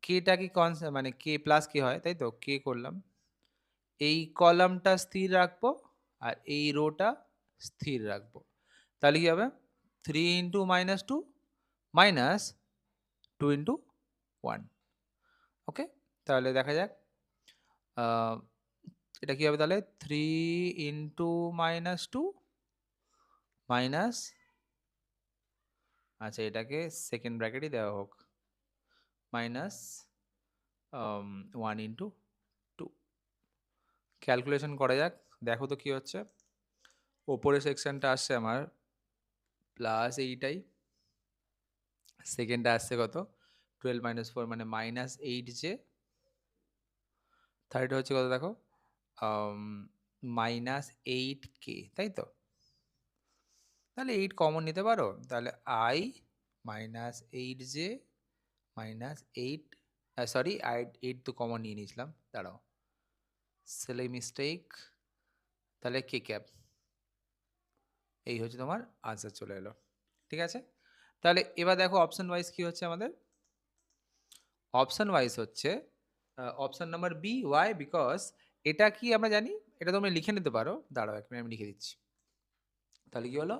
k টা কি মানে k প্লাস k হয়, তাই তো? k করলাম। এই কলামটা স্থির রাখবো আর এই রোটা স্থির রাখবো। তাহলে কি হবে? 3 ইনটু মাইনাস 2 মাইনাস 2 ইনটু 1। ওকে? তাহলে দেখা যাক। আ এটা কি হবে তাহলে? 3 ইনটু মাইনাস 2 মাইনাস, আচ্ছা এটাকে সেকেন্ড ব্র্যাকেটই দেওয়া হোক। Minus 1 into 2। ক্যালকুলেশন করা যাক। দেখো তো কি হচ্ছে? ওপরের সেকশনটা আসছে আমার প্লাস এইটাই। সেকেন্ডটা আসছে কত? 12 মাইনাস 4 মানে মাইনাস 8j। থার্ডটা হচ্ছে কত দেখো? আম মাইনাস 8k, তাই তো? তাহলে 8 কমন নিতে পারো, তাহলে I minus 8j minus 8, sorry 8 তো কমন নিয়ে নিয়েছিলাম, দাঁড়াও, সিলি মিস্টেক, তাহলে কে ক্যাপ, এই হচ্ছে তোমার আনসার চলে এলো। ঠিক আছে, তাহলে এবার দেখো অপশন ওয়াইজ কি হচ্ছে আমাদের। অপশন ওয়াইজ হচ্ছে option number B. Why? Because এটা কি আমরা জানি, এটা তোমরা লিখে নিতে পারো, দাঁড়াও এক মিনিট আমি লিখে দিচ্ছি। তাহলে কি হলো,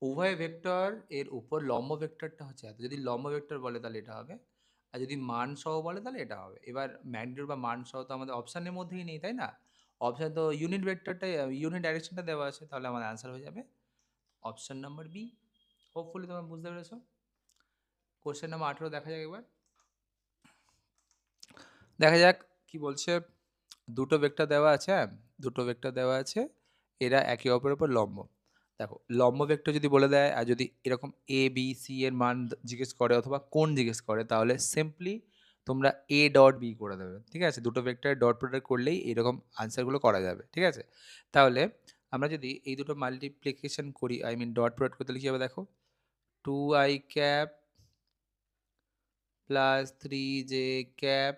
উভয় ভেক্টর এর উপর লম্ব ভেক্টরটা হচ্ছে এত, যদি লম্ব ভেক্টর বলে তাহলে এটা হবে, আর যদি মান সহ বলে তাহলে এটা হবে। এবার ম্যাগনিটিউড বা মান সহ তো আমাদের অপশানের মধ্যেই নেই, তাই না? অপশান তো ইউনিট ভেক্টরটা, ইউনিট ডাইরেকশনটা দেওয়া আছে, তাহলে আমাদের অ্যান্সার হয়ে যাবে অপশন নাম্বার বি। হোপফুলি তোমরা বুঝতে পেরেছো। কোশ্চেন নাম্বার 18 দেখা যাক একবার, দেখা যাক কি বলছে। দুটো ভেক্টর দেওয়া আছে, হ্যাঁ, দুটো ভেক্টর দেওয়া আছে, এরা একে অপরের উপর লম্ব। দেখো লম্ব ভেক্টর যদি বলে দেয় আর যদি এরকম এ বি সি এর মান জিজ্ঞেস করে অথবা কোণ জিজ্ঞেস করে, তাহলে সিম্পলি তোমরা এ ডট বি করে দেবে। ঠিক আছে, দুটো ভেক্টরের ডট প্রোডাক্ট করলেই এরকম আনসারগুলো করা যাবে। ঠিক আছে, তাহলে আমরা যদি এই দুটো মাল্টিপ্লিকেশন করি, আই মিন ডট প্রোডাক্ট করতে হলে কী হবে দেখো, 2i cap plus 3j cap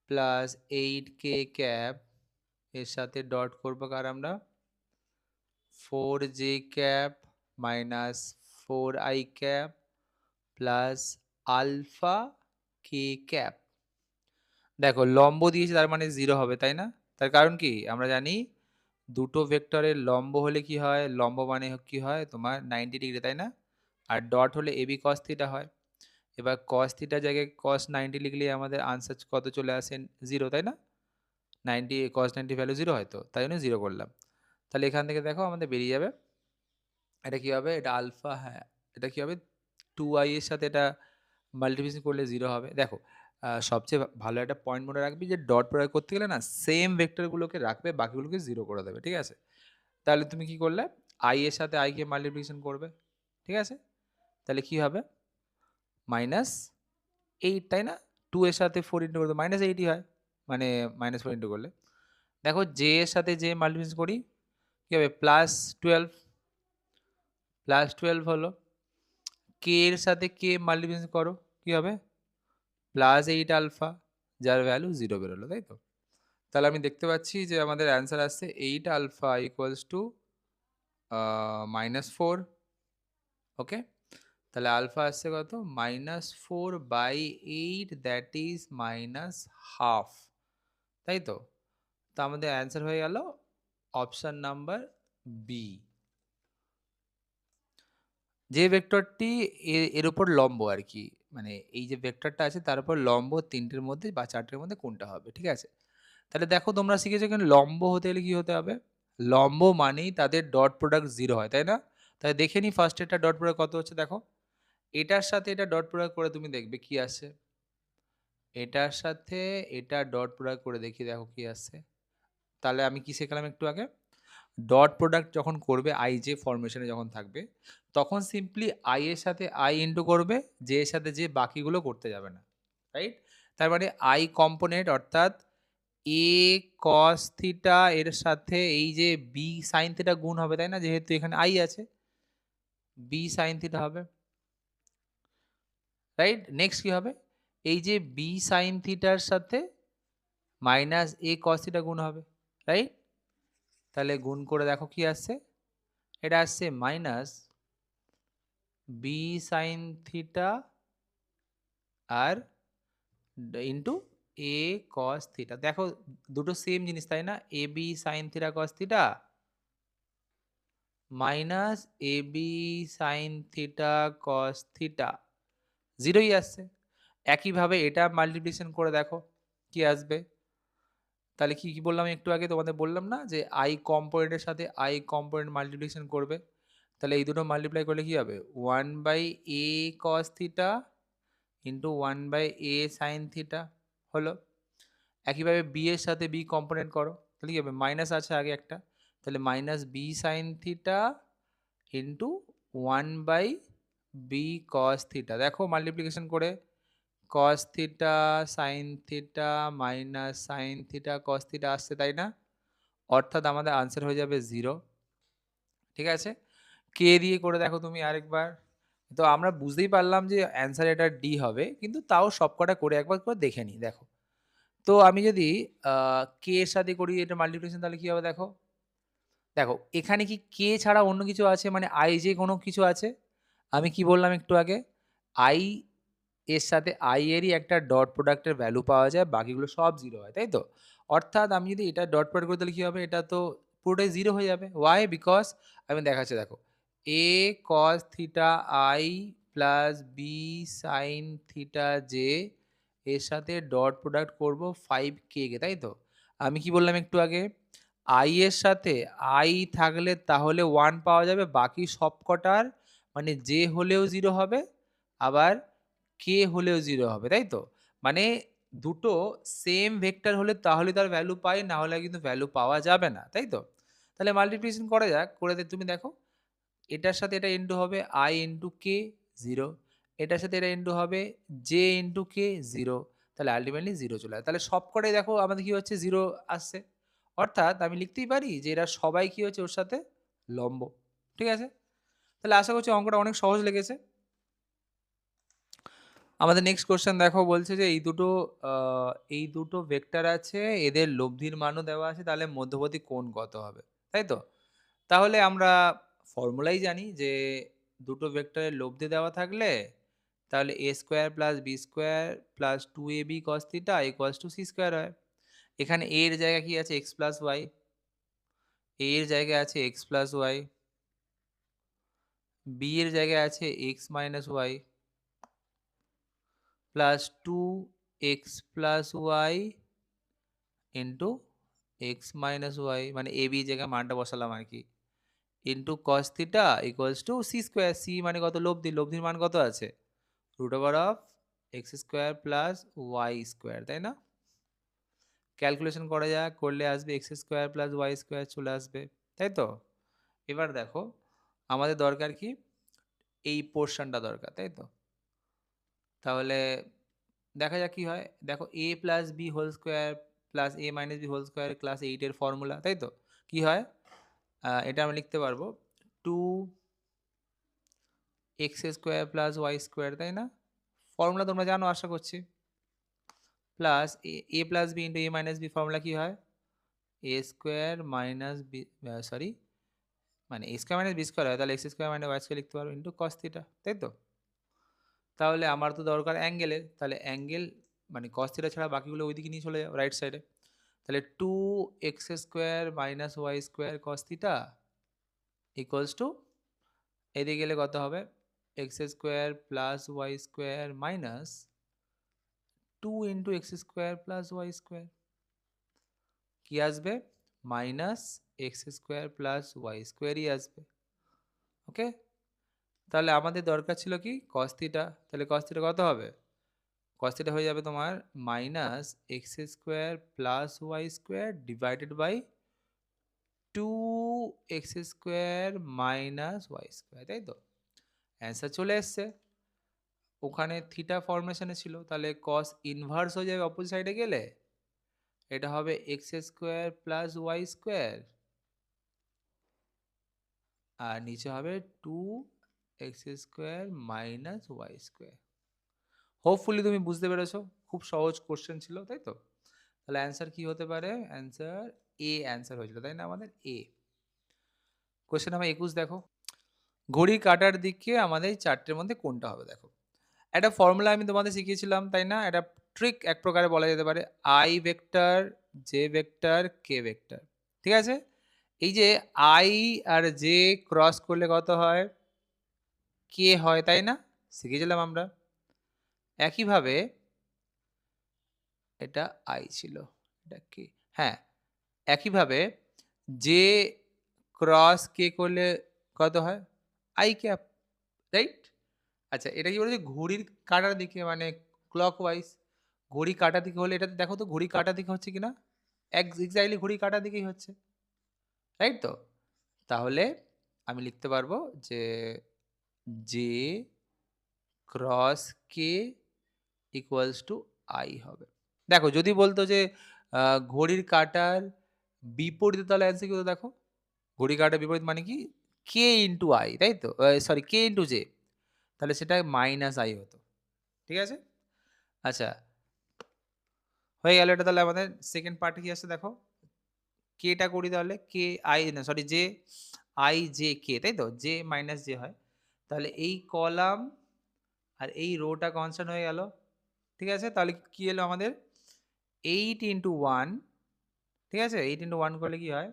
plus 8k cap, এর সাথে ডট করবো কার আমরা, 4j cap minus 4i cap plus alpha k cap. দেখো লম্ব দিয়েছে তার মানে 0 হবে, তাই না? তার কারণ কি আমরা জানি, দুটো ভেক্টরের লম্ব হলে কি হয়, লম্ব মানে কি হয় তোমার 90 ডিগ্রি, তাই না? আর ডট হলে এবি কস থিটা হয়। এবার কস থিটার জায়গায় কস 90 লিখলে আমাদের আনসার কত চলে আসে, 0, তাই না? 90 কস 90 ভ্যালু 0 হয়, তো তাই জন্য 0 করলাম। তাহলে এখান থেকে দেখো আমাদের বেরিয়ে যাবে, এটা কি হবে, এটা আলফা, হ্যাঁ এটা কি হবে, 2i এর সাথে এটা মাল্টিপ্লিকেশন করলে 0 হবে। দেখো সবচেয়ে ভালো একটা পয়েন্ট মনে রাখবি যে ডট প্রয়োগ করতে গেলে না সেম ভেক্টরগুলোকে রাখবে, বাকিগুলোকে 0 করে দেবে। ঠিক আছে, তাহলে তুমি কি করলে, i এর সাথে i কে মাল্টিপ্লিকেশন করবে। ঠিক আছে, তাহলে কি হবে, -8, তাই না? 2 এর সাথে 4 ইন্টু করলে -8ই হয়, মানে -4 ইন্টু করলে। দেখো জে এর সাথে যে মাল্টিপ্লিকেশন করি কি হবে, +12 হলো, কে এর সাথে কে মাল্টিপ্লিকেশন করো কি হবে, +8 আলফা, যার ভ্যালু 0 বেরোলো, তাই তো? তাহলে আমি দেখতে পাচ্ছি যে আমাদের অ্যান্সার আসছে 8 আলফা ইকুয়ালস টু -4। ওকে, তাহলে আলফা আসছে কত, -4/8, দ্যাট ইজ -হাফ, তাই তো? তো আমাদের অ্যান্সার হয়ে গেল অপশন নাম্বার বি। যে ভেক্টরটি এর উপর লম্ব আর কি, মানে এই যে ভেক্টরটা আছে তার উপর লম্ব, তিনটের মধ্যে বা চারটের মধ্যে কোনটা হবে। ঠিক আছে, তাহলে দেখো তোমরা শিখেছো এখানে লম্ব হতে গেলে কি হতে হবে, লম্ব মানেই তাদের ডট প্রোডাক্ট 0 হয়, তাই না? তাই দেখে নি ফার্স্ট এটা ডট প্রোডাক্ট কত হচ্ছে, দেখো এটার সাথে এটা ডট প্রোডাক্ট করে তুমি দেখবে কি আসে, এটার সাথে এটা ডট প্রোডাক্ট করে দেখি, দেখো কি আসছে। তাহলে আমি কি শিখলাম একটু আগে, ডট প্রোডাক্ট যখন করবে আই জে ফরমেশনে যখন থাকবে, তখন সিম্পলি আই এর সাথে আই ইন্টু করবে, জে এর সাথে যে বাকিগুলো করতে যাবে না, রাইট? তার মানে আই কম্পোনেন্ট অর্থাৎ এ কস থিটা এর সাথে এই যে বি সাইন থিটা গুণ হবে, তাই না? যেহেতু এখানে আই আছে, বি সাইন থিটা হবে, রাইট? নেক্সট কি হবে, এই যে বি সাইন থিটার সাথে মাইনাস এ কস থিটা গুণ হবে, রাইট? তাহলে গুণ করে দেখো কি আসছে, এটা আসছে মাইনাস বি সাইন থিটা আর ইন্টু এ কস থিটা। দেখো দুটো সেম জিনিস, তাই না? A B sine theta cos theta minus a B sine theta cos theta, 0ই আসছে। একইভাবে এটা মাল্টিপ্লিকেশন করে দেখো কি আসবে। তাহলে কি কি বললাম একটু আগে তোমাদের, বললাম না যে আই কম্পোনেন্টের সাথে আই কম্পোনেন্ট মাল্টিপ্লিকেশন করবে, তাহলে এই দুটো মাল্টিপ্লাই করলে কি হবে, 1/a cos theta into 1/a sine theta হলো। একইভাবে বি এর সাথে বি কম্পোনেন্ট করো, তাহলে কি হবে, মাইনাস আছে আগে একটা, তাহলে minus B sine theta into 1/b cos theta. দেখো মাল্টিপ্লিকেশন করে cos theta sine theta minus sine theta cos theta আসছে, তাই না? অর্থাৎ আমাদের আনসার হয়ে যাবে 0। ঠিক আছে? কে দিয়ে করে দেখো তুমি আরেকবার। তো আমরা বুঝতেই পারলাম যে অ্যান্সার এটা ডি হবে। কিন্তু তাও সবকটা করে একবার করে দেখে নিই দেখো। তো আমি যদি আ কে এর সাথে করি এটা মাল্টিপ্লিকেশন তাহলে কি হবে দেখো? দেখো এখানে কি কে ছাড়া অন্য কিছু আছে? মানে i যে কোনো কিছু আছে? আমি কি বললাম একটু আগে? i এর সাথে i এরই একটা ডট প্রোডাক্ট এর ভ্যালু পাওয়া যায়। বাকিগুলো সব 0 হয়, তাই তো? অর্থাৎ আমি যদি এটা ডট প্রোডাক্ট করি তাহলে কি হবে? এটা তো পুরোটাই 0 হয়ে যাবে। Why? বিকজ আমি দেখাচ্ছি দেখো। a cos theta i plus b sin theta j এর সাথে ডট প্রোডাক্ট করব 5k কে, তাই তো? আমি কি বললাম একটু আগে? i এর সাথে i থাকলে তাহলে 1 পাওয়া যাবে। বাকি সবকটার মানে j হলেও 0 হবে, আবার k হলেও 0 হবে, তাই তো? মানে দুটো সেম ভেক্টর হলে তাহলে তার ভ্যালু পাই, না হলে কিন্তু ভ্যালু পাওয়া যাবে না, তাই তো? তাহলে মাল্টিপ্লিকেশন করা যাক। করে তুমি দেখো। এটার সাথে এটা ইনটু হবে i ইনটু k 0। এটার সাথে এটা ইনটু হবে j ইনটু k 0। তাহলে আল্টিমেটলি 0 চলে আসে। তাহলে সবকটাই দেখো আমাদের কি হচ্ছে 0 আসছে। অর্থাৎ আমি লিখতেই পারি যে এরা সবাই কি হচ্ছে ওর সাথে লম্ব। ঠিক আছে? তাহলে আশা করছি অঙ্কটা অনেক সহজ লেগেছে। আমাদের নেক্সট কোয়েশ্চেন দেখো, বলছে যে আ এই দুটো ভেক্টর আছে, এদের লব্ধির মানও দেওয়া আছে, তাহলে মধ্যবর্তী কোণ কত হবে? তাই তো? তাহলে আমরা ফর্মুলাই জানি যে দুটো ভেক্টরের লব্ধি দেওয়া থাকলে তাহলে a square plus b square plus 2ab cos theta equals two c square হয়। এখানে a এর জায়গায় কি আছে? x প্লাস y, a এর জায়গায় আছে x প্লাস y, b এর জায়গায় আছে x minus y plus 2x plus y into X minus Y, মানে এ বি জায়গায় মানটা বসালাম আর কি, into cos theta equals to C square. C মানে কত? লব্ধি। লব্ধির মান কত আছে? Root over of X square plus Y square, তাই না? ক্যালকুলেশন করা যাক, করলে আসবে X square plus Y square চলে আসবে, তাই তো? এবার দেখো আমাদের দরকার কি? এই পোর্শনটা দরকার, তাই তো? তাহলে দেখা যাক কি হয়। দেখো a plus B whole square plus a minus B whole square class 8 এর ফর্মুলা, তাই তো? কি হয়? এটা আমরা লিখতে পারবো 2x square plus Y square, তাই না? ফর্মুলা তোমরা জানো আশা করছি। Plus a plus B into a minus B formula কি হয়? a square minus B, sorry, মানে a square minus B square হয়, তাহলে X square minus Y square লিখতে পারবো ইন্টু কস থিটা, তাই তো? তাহলে আমার তো দরকার অ্যাঙ্গেলের, তাহলে অ্যাঙ্গেল মানে কস থিটা ছাড়া বাকিগুলো ওইদিকে নিয়ে চলে যাও, রাইট সাইডে। তাহলে 2x square minus Y square cos theta equals to, এদিকে গেলে কত হবে? X square plus Y square minus 2 into x square plus Y square কি আসবে? Minus x square plus y স্কোয়ারই আসবে। ওকে, তাহলে আমাদের দরকার ছিল কি? Cos theta. তাহলে কস থিটা কত হবে? কস থিটা হয়ে যাবে তোমার minus x square plus Y square divided by 2x square minus Y square, তাই তো? অ্যান্সার চলে এসছে। ওখানে থিটা ফরমেশনে ছিল, তাহলে কস ইনভার্স হয়ে যাবে অপোজিট সাইডে গেলে। এটা হবে x square plus Y square আর নিচে হবে 2x square minus Y square. Hopefully তুমি বুঝতে পেরেছো, খুব সহজ কোশ্চেন ছিল, তাই তো? তাহলে অ্যান্সার কি হতে পারে? অ্যান্সার এ অ্যান্সার হয়েছিল, তাই না? আমাদের এ। কোশ্চেন নাম্বার 21 দেখো। ঘড়ির কাঁটার দিকে আমাদের চারটের মধ্যে কোনটা হবে দেখো। একটা ফর্মুলা আমি তোমাদের শিখিয়েছিলাম, তাই না? এটা ট্রিক এক প্রকারে বলা যেতে পারে। I vector, J vector, K vector. ঠিক আছে? এই যে আই আর জে ক্রস করলে কত হয়? কে হয়, তাই না? শিখেছিলাম আমরা। একইভাবে এটা আই ছিল, এটা কে। হ্যাঁ, একইভাবে জে ক্রস কে করলে কত হয়? I cap, right? আচ্ছা, এটা কি বলেছে? ঘড়ির কাঁটার দিকে মানে ক্লকওয়াইজ। ঘড়ি কাঁটার দিকে হলে এটাতে দেখো তো ঘড়ি কাঁটার দিকে হচ্ছে কিনা? এক্স্যাক্টলি ঘড়ি কাঁটার দিকেই হচ্ছে, রাইট তো? তাহলে আমি লিখতে পারবো যে J cross K equals to I হবে। দেখো যদি বলতো যে ঘড়ির কাঁটার বিপরীতে তাহলে অ্যান্সার কি হতো দেখো? ঘড়ি কাঁটার বিপরীত মানে কি? কে ইনটু আই, তাই তো? সরি, কে ইনটু জে। তাহলে সেটা মাইনাস আই হতো। ঠিক আছে? আচ্ছা, হয়ে গেল এটা। তাহলে আমাদের সেকেন্ড পার্টে কি আসছে দেখো? কে টা করি তাহলে। কে আই না sorry J I J K, তাই তো? জে মাইনাস জে হয়। তাহলে এই কলাম আর এই রোটা কনস্ট্যান্ট হয়ে গেল। ঠিক আছে? তাহলে কি এলো আমাদের? 8 ইনটু 1, ঠিক আছে? 8 ইনটু 1 করলে কি হয়?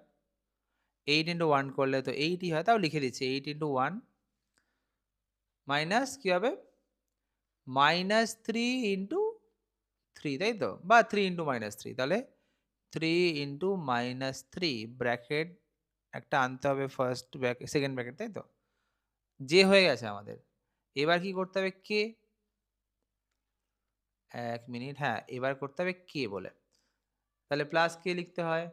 8 ইনটু 1 করলে তো 8 ই হয়। তাও লিখে দিচ্ছি 8 ইনটু 1 মাইনাস কি হবে? মাইনাস 3 ইনটু 3, তাই তো? বা 3 ইনটু মাইনাস 3। তাহলে 3 ইনটু মাইনাস 3 ব্র্যাকেট একটা আনতে হবে ফার্স্ট ব্র্যাকেট সেকেন্ড ব্র্যাকেট, তাই তো? যে হয়ে গেছে আমাদের। এবার কি করতে হবে? কে। ১ মিনিট, হ্যাঁ, এবার করতে হবে কে বলে। তাহলে প্লাস কে লিখতে হয়।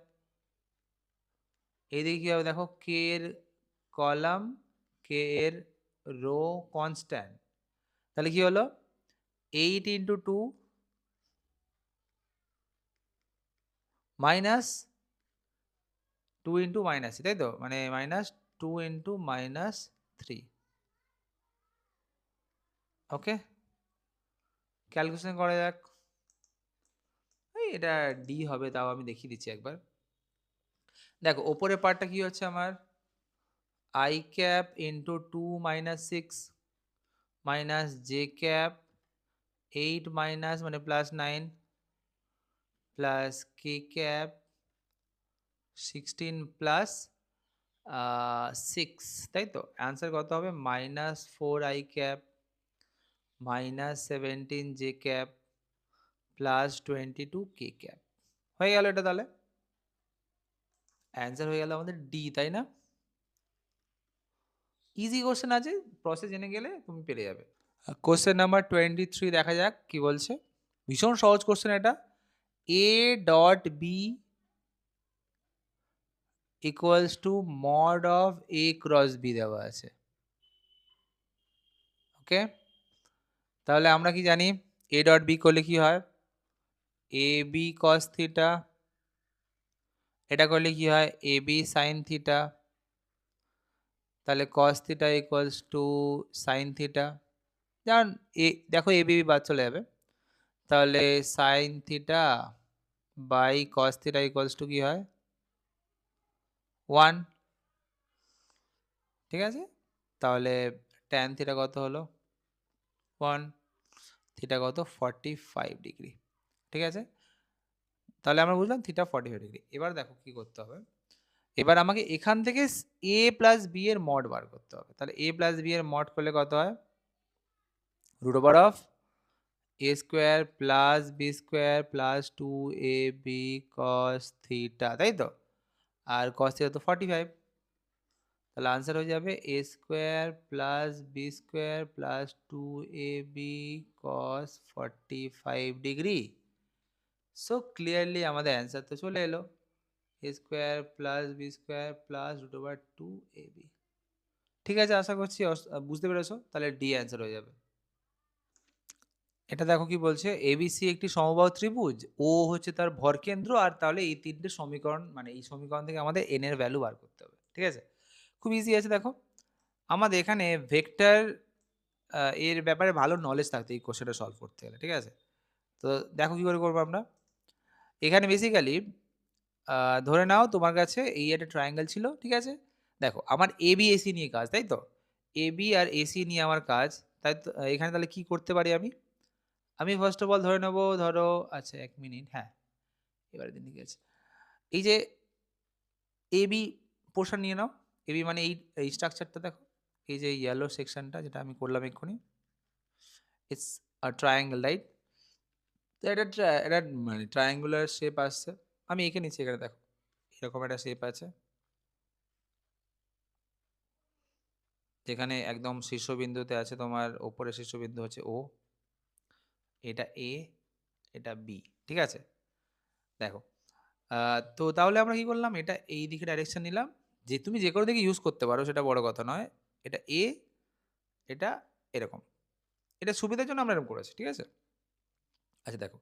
এইদিকে কি হবে দেখো? কে এর কলাম, কে এর রো কনস্ট্যান্ট। তাহলে কি হলো? 8 ইনটু 2 মাইনাস 2 ইনটু মাইনাস 3, তাই তো? মানে মাইনাস 2 ইনটু মাইনাস 3। ওকে? ক্যালকুলেশন করা যাক। এই এটা ডি হবে, তাও আমি দেখিয়ে দিচ্ছি একবার। দেখো ওপরের পার্টটা কি হচ্ছে আমার? I cap into 2 minus 6 minus J cap 8 minus মানে প্লাস 9 প্লাস কে ক্যাপ 16 প্লাস 6, তাই তো? অ্যান্সার কত হবে? Minus 4 I cap minus 17 J cap plus 22 K cap. হয়ে গেল এটা তাহলে। অ্যান্সার হয়ে গেল আমাদের ডি, তাই না? ইজি কোশ্চেন আছে, প্রসেস জেনে গেলে তুমি পেরে যাবে। কোশ্চেন নাম্বার 23 দেখা যাক কি বলছে। ভীষণ সহজ কোশ্চেন এটা। A dot B equals to mod of A cross B দেওয়া আছে। ওকে, তাহলে আমরা কি জানি? এ ডট বি করলে কি হয়? A B cos theta. এটা করলে কি হয়? A B sine theta. তাহলে cos theta equals to sine theta. যেমন দেখো এ বি বাদ চলে যাবে। তাহলে sine theta by cos theta equals to কি হয়? 1। ঠিক আছে? তাহলে ট্যান থিটা কত হলো? 1। থিটা কত? 45 ডিগ্রি। ঠিক আছে? তাহলে আমরা বুঝলাম থিটা 45 ডিগ্রি। এবার দেখো কি করতে হবে। এবার আমাকে এখান থেকে a প্লাস বি এর মড বার করতে হবে। তাহলে a প্লাস বি এর মড করলে কত হয়? Root over of a square plus B square plus 2ab cos theta, তাই তো? আর cos থিটা তো 45। তাহলে আনসার হয়ে যাবে a square plus B square plus 2ab cos 45 degree. So clearly আমাদের অ্যান্সার তো চলে এলো। a square plus B square plus root over 2ab। ঠিক আছে, আশা করছি বুঝতে পেরেছো। তাহলে ডি অ্যান্সার হয়ে যাবে। এটা দেখো কি বলছে, এবিসি একটি সমবাহু ত্রিভুজ, ও হচ্ছে তার ভরকেন্দ্র, আর তাহলে এই তিনটে সমীকরণ মানে এই সমীকরণ থেকে আমাদের এন এর ভ্যালু বার করতে হবে। ঠিক আছে, খুব ইজি আছে। দেখো আমাদের এখানে ভেক্টর এর ব্যাপারে ভালো নলেজ থাকতে এই কোশ্চেনটা সলভ করতে গেলে। ঠিক আছে, তো দেখো কি করে করবো আমরা। এখানে বেসিক্যালি ধরে নাও তোমার কাছে এই একটা ট্রায়াঙ্গেল ছিল। ঠিক আছে, দেখো আমার এ বি এসি নিয়ে কাজ, তাই তো? এ বি আর এসি নিয়ে আমার কাজ, তাই তো? এখানে তাহলে কি করতে পারি আমি? আমি ফার্স্ট অফ অল ধরে নেবো, ধরো, আচ্ছা 1 মিনিট, হ্যাঁ, এবারে দিন ঠিক আছে। এই যে এ বি পোর্শন নিয়ে নাও। এ বি মানে এই স্ট্রাকচারটা দেখো, এই যে ইয়েলো সেকশনটা যেটা আমি করলাম এক্ষুনি, ইটস আ ট্রায়াঙ্গেল, রাইট? তো এটা মানে ট্রায়াঙ্গুলার শেপ আসছে। আমি এঁকে নিচ্ছি, এখানে দেখো এরকম একটা শেপ আছে, যেখানে একদম শীর্ষবিন্দুতে আছে তোমার, ওপরের শীর্ষবিন্দু হচ্ছে ও, এটা এ, এটা বি। ঠিক আছে, দেখো তো তাহলে আমরা কি করলাম? এটা এই দিকে ডাইরেকশন নিলাম। যে তুমি যে কোনো দিকে ইউজ করতে পারো, সেটা বড় কথা নয়। এটা এ, এটা এরকম। এটা সুবিধার জন্য আমরা এরকম করেছি। ঠিক আছে, আচ্ছা দেখো,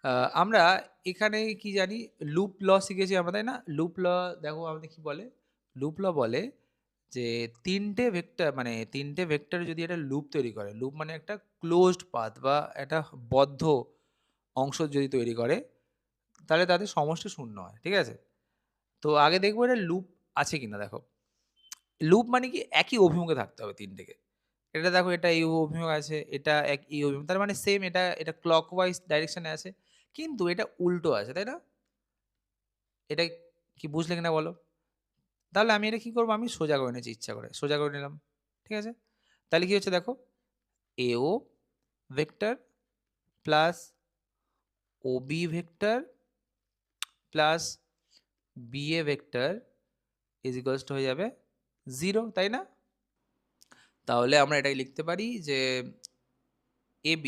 আ আমরা এখানে কি জানি লুপ ল শিখেছি আমরা, তাই না? লুপ ল দেখো আমাদের কি বলে? লুপ ল বলে যে ৩ টে ভেক্টর মানে ৩ টে ভেক্টর যদি একটা লুপ তৈরি করে, লুপ মানে একটা ক্লোজড পাথ বা একটা বদ্ধ অংশ যদি তৈরি করে, তাহলে তাদের সমষ্টি ০ হয়। ঠিক আছে? তো আগে দেখবো এটা লুপ আছে কিনা দেখো। লুপ মানে কি একই অভিমুখে থাকতে হবে ৩ টেকে। এটা দেখো এটা এই অভিমুখ আছে, এটা এই অভিমুখ। তার মানে সেম এটা ক্লকওয়াইজ ডাইরেকশন এ আছে। কিন্তু এটা উল্টো আছে, তাই না? এটা কি বুঝলে কিনা বলো? তাহলে আমি এটা কি করব? আমি সোজা করে নিয়েছি ইচ্ছা করে। সোজা করে নিলাম। ঠিক আছে? তাহলে কি হচ্ছে দেখো, AO vector plus OB vector plus BA vector is equals to হয়ে যাবে 0, তাই না? তাহলে আমরা এটাই লিখতে পারি যে AB,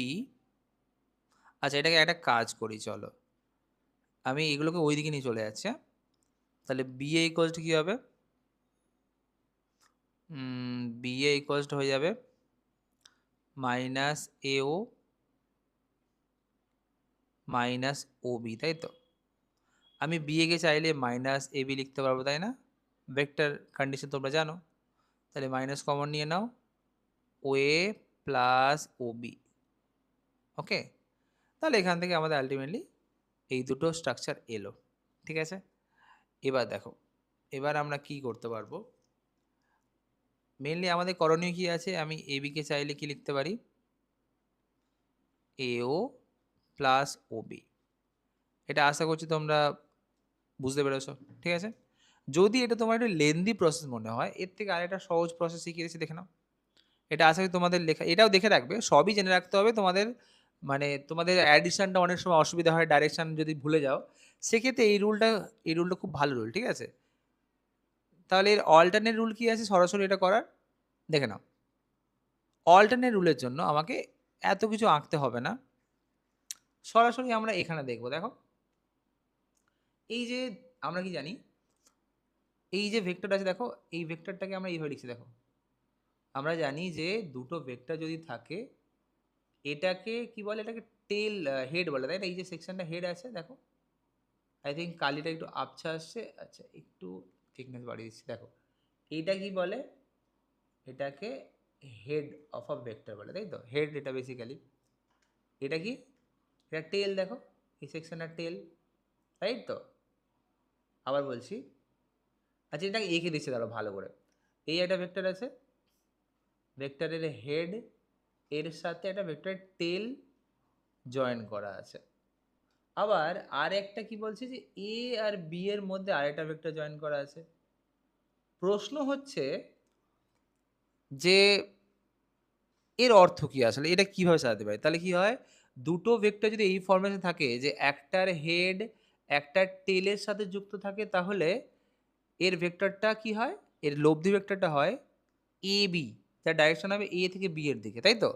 আচ্ছা এটাকে একটা কাজ করি চলো। আমি এগুলোকে ওইদিকে নিয়ে চলে যাচ্ছি, হ্যাঁ? তাহলে BA ইকুয়ালস টু কি হবে? BA ইকুয়ালস টু হয়ে যাবে মাইনাস AO মাইনাস OB, তাই তো? আমি BA কে চাইলে মাইনাস AB লিখতে পারবো, তাই না? ভেক্টর কন্ডিশন তোমরা জানো। তাহলে মাইনাস কমন নিয়ে নাও। OA plus OB। ওকে? তাহলে এখান থেকে আমাদের আল্টিমেটলি এই দুটো স্ট্রাকচার এলো। ঠিক আছে? এবার দেখো, এবার আমরা কি করতে পারবো? মেইনলি আমাদের করণীয় কি আছে? আমি AB কে চাইলে কি লিখতে পারি? AO plus OB। এটা আশা করছি তোমরা বুঝতে পেরেছো। ঠিক আছে? যদি এটা তোমার একটু লেন্দি প্রসেস মনে হয়, এর থেকে আরেকটা সহজ প্রসেস শিখিয়ে দিচ্ছি, দেখে নাও। এটা আশা করি তোমাদের লেখা, এটাও দেখে রাখবে। সবই জেনে রাখতে হবে তোমাদের। মানে তোমাদের অ্যাডিশনটা অনেক সময় অসুবিধা হয়, ডাইরেকশন যদি ভুলে যাও। সেক্ষেত্রে এই রুলটা খুব ভালো রুল। ঠিক আছে? তাহলে এর অল্টারনেট রুল কি আছে সরাসরি এটা করার? দেখে নাও। অল্টারনেট রুলের জন্য আমাকে এত কিছু আঁকতে হবে না। সরাসরি আমরা এখানে দেখব। দেখো। এই যে আমরা কি জানি? এই যে ভেক্টর আছে দেখো, এই ভেক্টরটাকে আমরা এইভাবে লিখছি দেখো। আমরা জানি যে দুটো ভেক্টর যদি থাকে, এটাকে কি বলে? এটাকে টেল হেড বলে, তাই না? এই যে সেকশনটা হেড আছে দেখো। আই থিংক কালিটা একটু আবছা আসছে। আচ্ছা একটু থিকনেস বাড়িয়ে দিচ্ছি দেখো। এইটা কি বলে? এটাকে হেড অফ আ ভেক্টর বলে, তাই তো? হেড এটা বেসিক্যালি। এটা কি? এটা টেল দেখো। এই সেকশনের টেল, রাইট তো? আবার বলছি। আচ্ছা এটাকে এঁকে দিচ্ছি দাঁড়াও ভালো করে। এই একটা ভেক্টর আছে, ভেক্টরের হেড এর সাথে একটা ভেক্টরের টেল জয়েন করা আছে। আবার আর একটা কি বলছে যে এ আর বি এর মধ্যে আরেকটা ভেক্টর জয়েন করা আছে। প্রশ্ন হচ্ছে যে এর অর্থ কি আসলে? এটা কিভাবে সাজাতে পারি? তাহলে কি হয়? দুটো ভেক্টর যদি এই ফরম্যাটে থাকে যে একটার হেড একটার টেলের সাথে যুক্ত থাকে, তাহলে এর ভেক্টরটা কি হয়? এর লব্ধি ভেক্টরটা হয় AB, যার ডাইরেকশন হবে A থেকে B এর দিকে, তাই তো?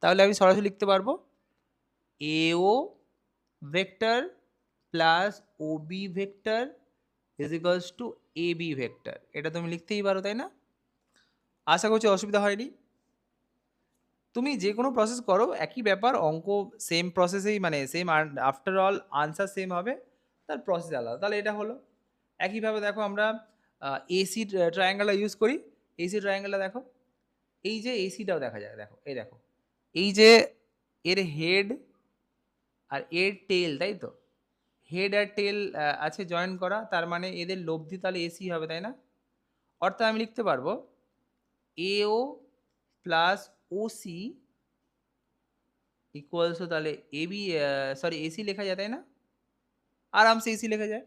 তাহলে আমি সরাসরি লিখতে পারবো AO vector plus OB vector is equals two AB vector. এটা তুমি লিখতেই পারো, তাই না? আশা করছি অসুবিধা হয়নি। তুমি যে কোনো প্রসেস করো একই ব্যাপার, অঙ্ক সেম প্রসেসেই মানে same after all answer same হবে, তার প্রসেস আলাদা। তাহলে এটা হলো। একইভাবে দেখো আমরা AC ট্রায়াঙ্গেলটা ইউজ করি। AC ট্রায়াঙ্গেলটা দেখো। এই যে ACটাও দেখা যায় দেখো, এই দেখো। এই যে এর হেড আর এর টেল, তাই তো? হেড আর টেল আছে জয়েন করা, তার মানে এদের লব্ধি তাহলে AC হবে, তাই না? অর্থাৎ আমি লিখতে পারবো AO plus OC equals to তাহলে AB, সরি AC লেখা যায়, তাই না? আরামসে AC লেখা যায়।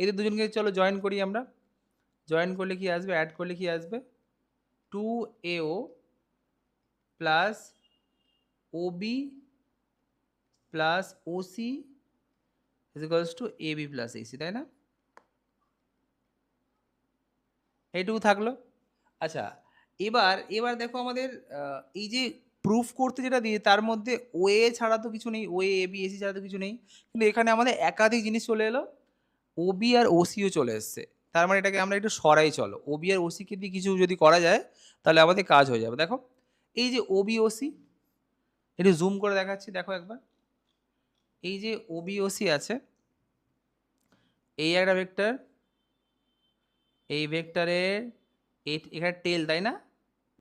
এদের দুজনকে চলো জয়েন করি আমরা। জয়েন করলে কি আসবে? অ্যাড করলে কি আসবে? 2AO plus OB plus OC is equals two AB plus AC, তাই না? এইটুকু থাকলো। আচ্ছা, এবার দেখো আমাদের এই যে প্রুফ করতে যেটা দিয়ে তার মধ্যে OA ছাড়া তো কিছু নেই। OA, AB, AC ছাড়া তো কিছু নেই। কিন্তু এখানে আমাদের একাধিক জিনিস চলে এলো। OB আর OC ও চলে এসছে। তার মানে এটাকে আমরা একটু সরাই চলো। OB আর OC কে দিয়ে কিছু যদি করা যায়, তাহলে আমাদের কাজ হয়ে যাবে। দেখো, এই যে OB, OC একটু জুম করে দেখাচ্ছি দেখো একবার। এই যে ওবিওসি আছে, এই একটা ভেক্টর, এই ভেক্টরের এখানে টেল, তাই না?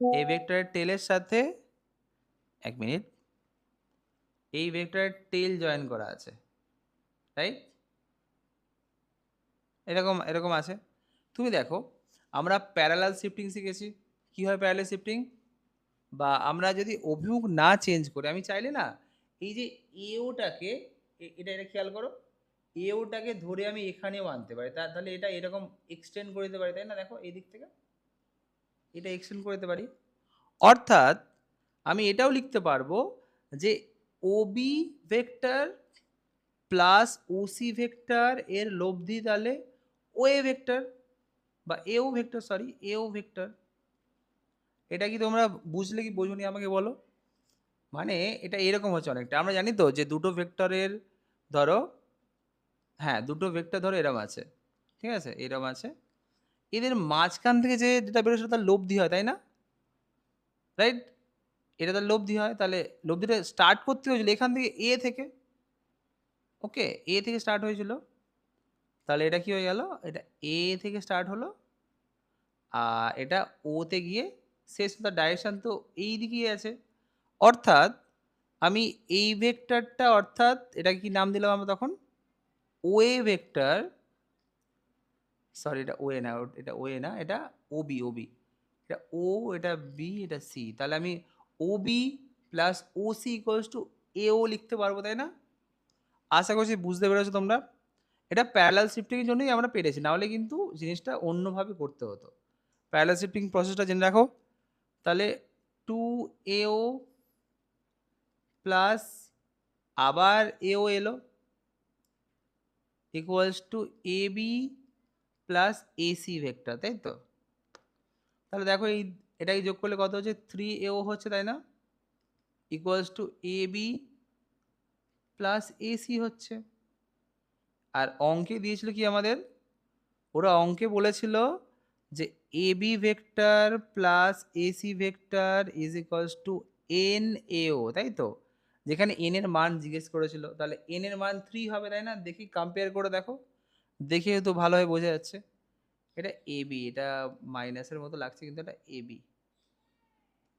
এই ভেক্টরের টেলের সাথে 1 মিনিট, এই ভেক্টরের টেল জয়েন করা আছে, রাইট? এরকম এরকম আছে। তুমি দেখো, আমরা প্যারালাল শিফটিং শিখেছি। কি হয় প্যারালাল শিফটিং? বা আমরা যদি অভিমুখ না চেঞ্জ করে, আমি চাইলে না এই যে এওটাকে, এটা এটা খেয়াল করো, এওটাকে ধরে আমি এখানেও আনতে পারি, তাহলে এটা এরকম এক্সটেন্ড করে দিতে পারি, তাই না? দেখো এই দিক থেকে এটা এক্সটেন্ড করে দিতে পারি। অর্থাৎ আমি এটাও লিখতে পারবো যে OB vector plus OC vector এর লব্ধি তাহলে ওএ ভেক্টর, বা এও ভেক্টর, সরি এও ভেক্টর। এটা কি তোমরা বুঝলে কি বোঝোনি আমাকে বলো? মানে এটা এরকম হচ্ছে অনেকটা। আমরা জানি তো যে দুটো ভেক্টরের, ধরো, হ্যাঁ দুটো ভেক্টর ধরো এরম আছে, ঠিক আছে? এরম আছে, এদের মাঝখান থেকে যে যেটা বেরোয় সেটা তার লব্ধি হয়, তাই না? রাইট? এটা তার লব্ধি হয়। তাহলে লব্ধিটা স্টার্ট করতে হয়েছিল এখান থেকে, এ থেকে। ওকে? এ থেকে স্টার্ট হয়েছিল। তাহলে এটা কি হয়ে গেল? এটা এ থেকে স্টার্ট হলো। আর এটা ও তে গিয়ে শেষ, তার ডাইরেকশন তো এই দিকেই আছে। অর্থাৎ আমি এই ভেক্টরটা, অর্থাৎ এটাকে কি নাম দিলাম আমরা তখন? ওএ ভেক্টর, সরি এটা ওএ না, এটা ওএ না, এটা ওবি, ওবি। এটা ও, এটা বি, এটা সি। তাহলে আমি Obi plus OC equals to এও লিখতে পারবো, তাই না? আশা করছি বুঝতে পেরেছো তোমরা। এটা প্যারালাল শিফটিং এর জন্যই আমরা পেরেছি, না হলে কিন্তু জিনিসটা অন্যভাবে করতে হতো। প্যারালাল শিফটিং প্রসেসটা জেনে রাখো। তাহলে 2AO প্লাস আবার এও এলো equals to AB plus AC vector, তাই তো? তাহলে দেখো এই এটাকে যোগ করলে কত হচ্ছে? 3AO হচ্ছে, তাই না? Equals to AB plus AC হচ্ছে। আর অঙ্কে দিয়েছিল কি আমাদের? ওরা অঙ্কে বলেছিল যে AB vector plus AC vector is equals to N AO, তাই তো? যেখানে এন এর মান জিজ্ঞেস করেছিল, তাহলে এন এর মান 3 হবে, তাই না? দেখি কম্পেয়ার করে দেখো, দেখে তো ভালোভাবে বোঝা যাচ্ছে। এটা এবি, এটা মাইনাসের মতো লাগছে কিন্তু এটা এবি।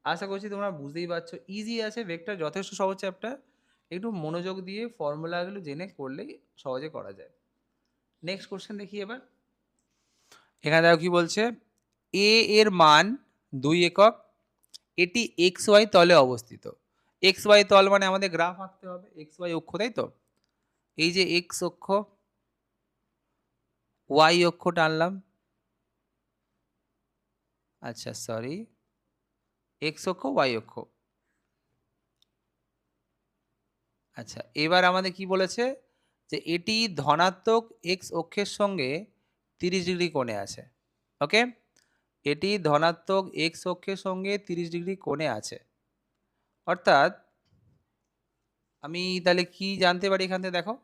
আশা করছি তোমরা বুঝতেই পারছো, ইজি আছে, ভেক্টর যথেষ্ট সহজ চ্যাপ্টার। একটু মনোযোগ দিয়ে ফর্মুলাগুলো জেনে করলেই সহজে করা যায়। নেক্সট কোশ্চেন দেখি এবার। এখানে দেখো কি বলছে, এ এর মান 2 একক, এটি এক্স ওয়াই তলে অবস্থিত। এক্স ওয়াই তল মানে আমাদের গ্রাফ আঁকতে হবে, এক্স ওয়াই অক্ষ, তাই তো? এই যে এক্স অক্ষ, ওয়াই অক্ষ টানলাম, আচ্ছা সরি, এক্স অক্ষ ওয়াই অক্ষ। আচ্ছা এবার আমাদের কি বলেছে, যে এটি ধনাত্মক এক্স অক্ষের সঙ্গে 30 ডিগ্রি কোণে আছে। ওকে, এটি ধনাত্মক এক্স অক্ষের সঙ্গে 30 ডিগ্রি কোণে আছে। অর্থাৎ আমি তাহলে কি জানতে পারি এখান থেকে? দেখো,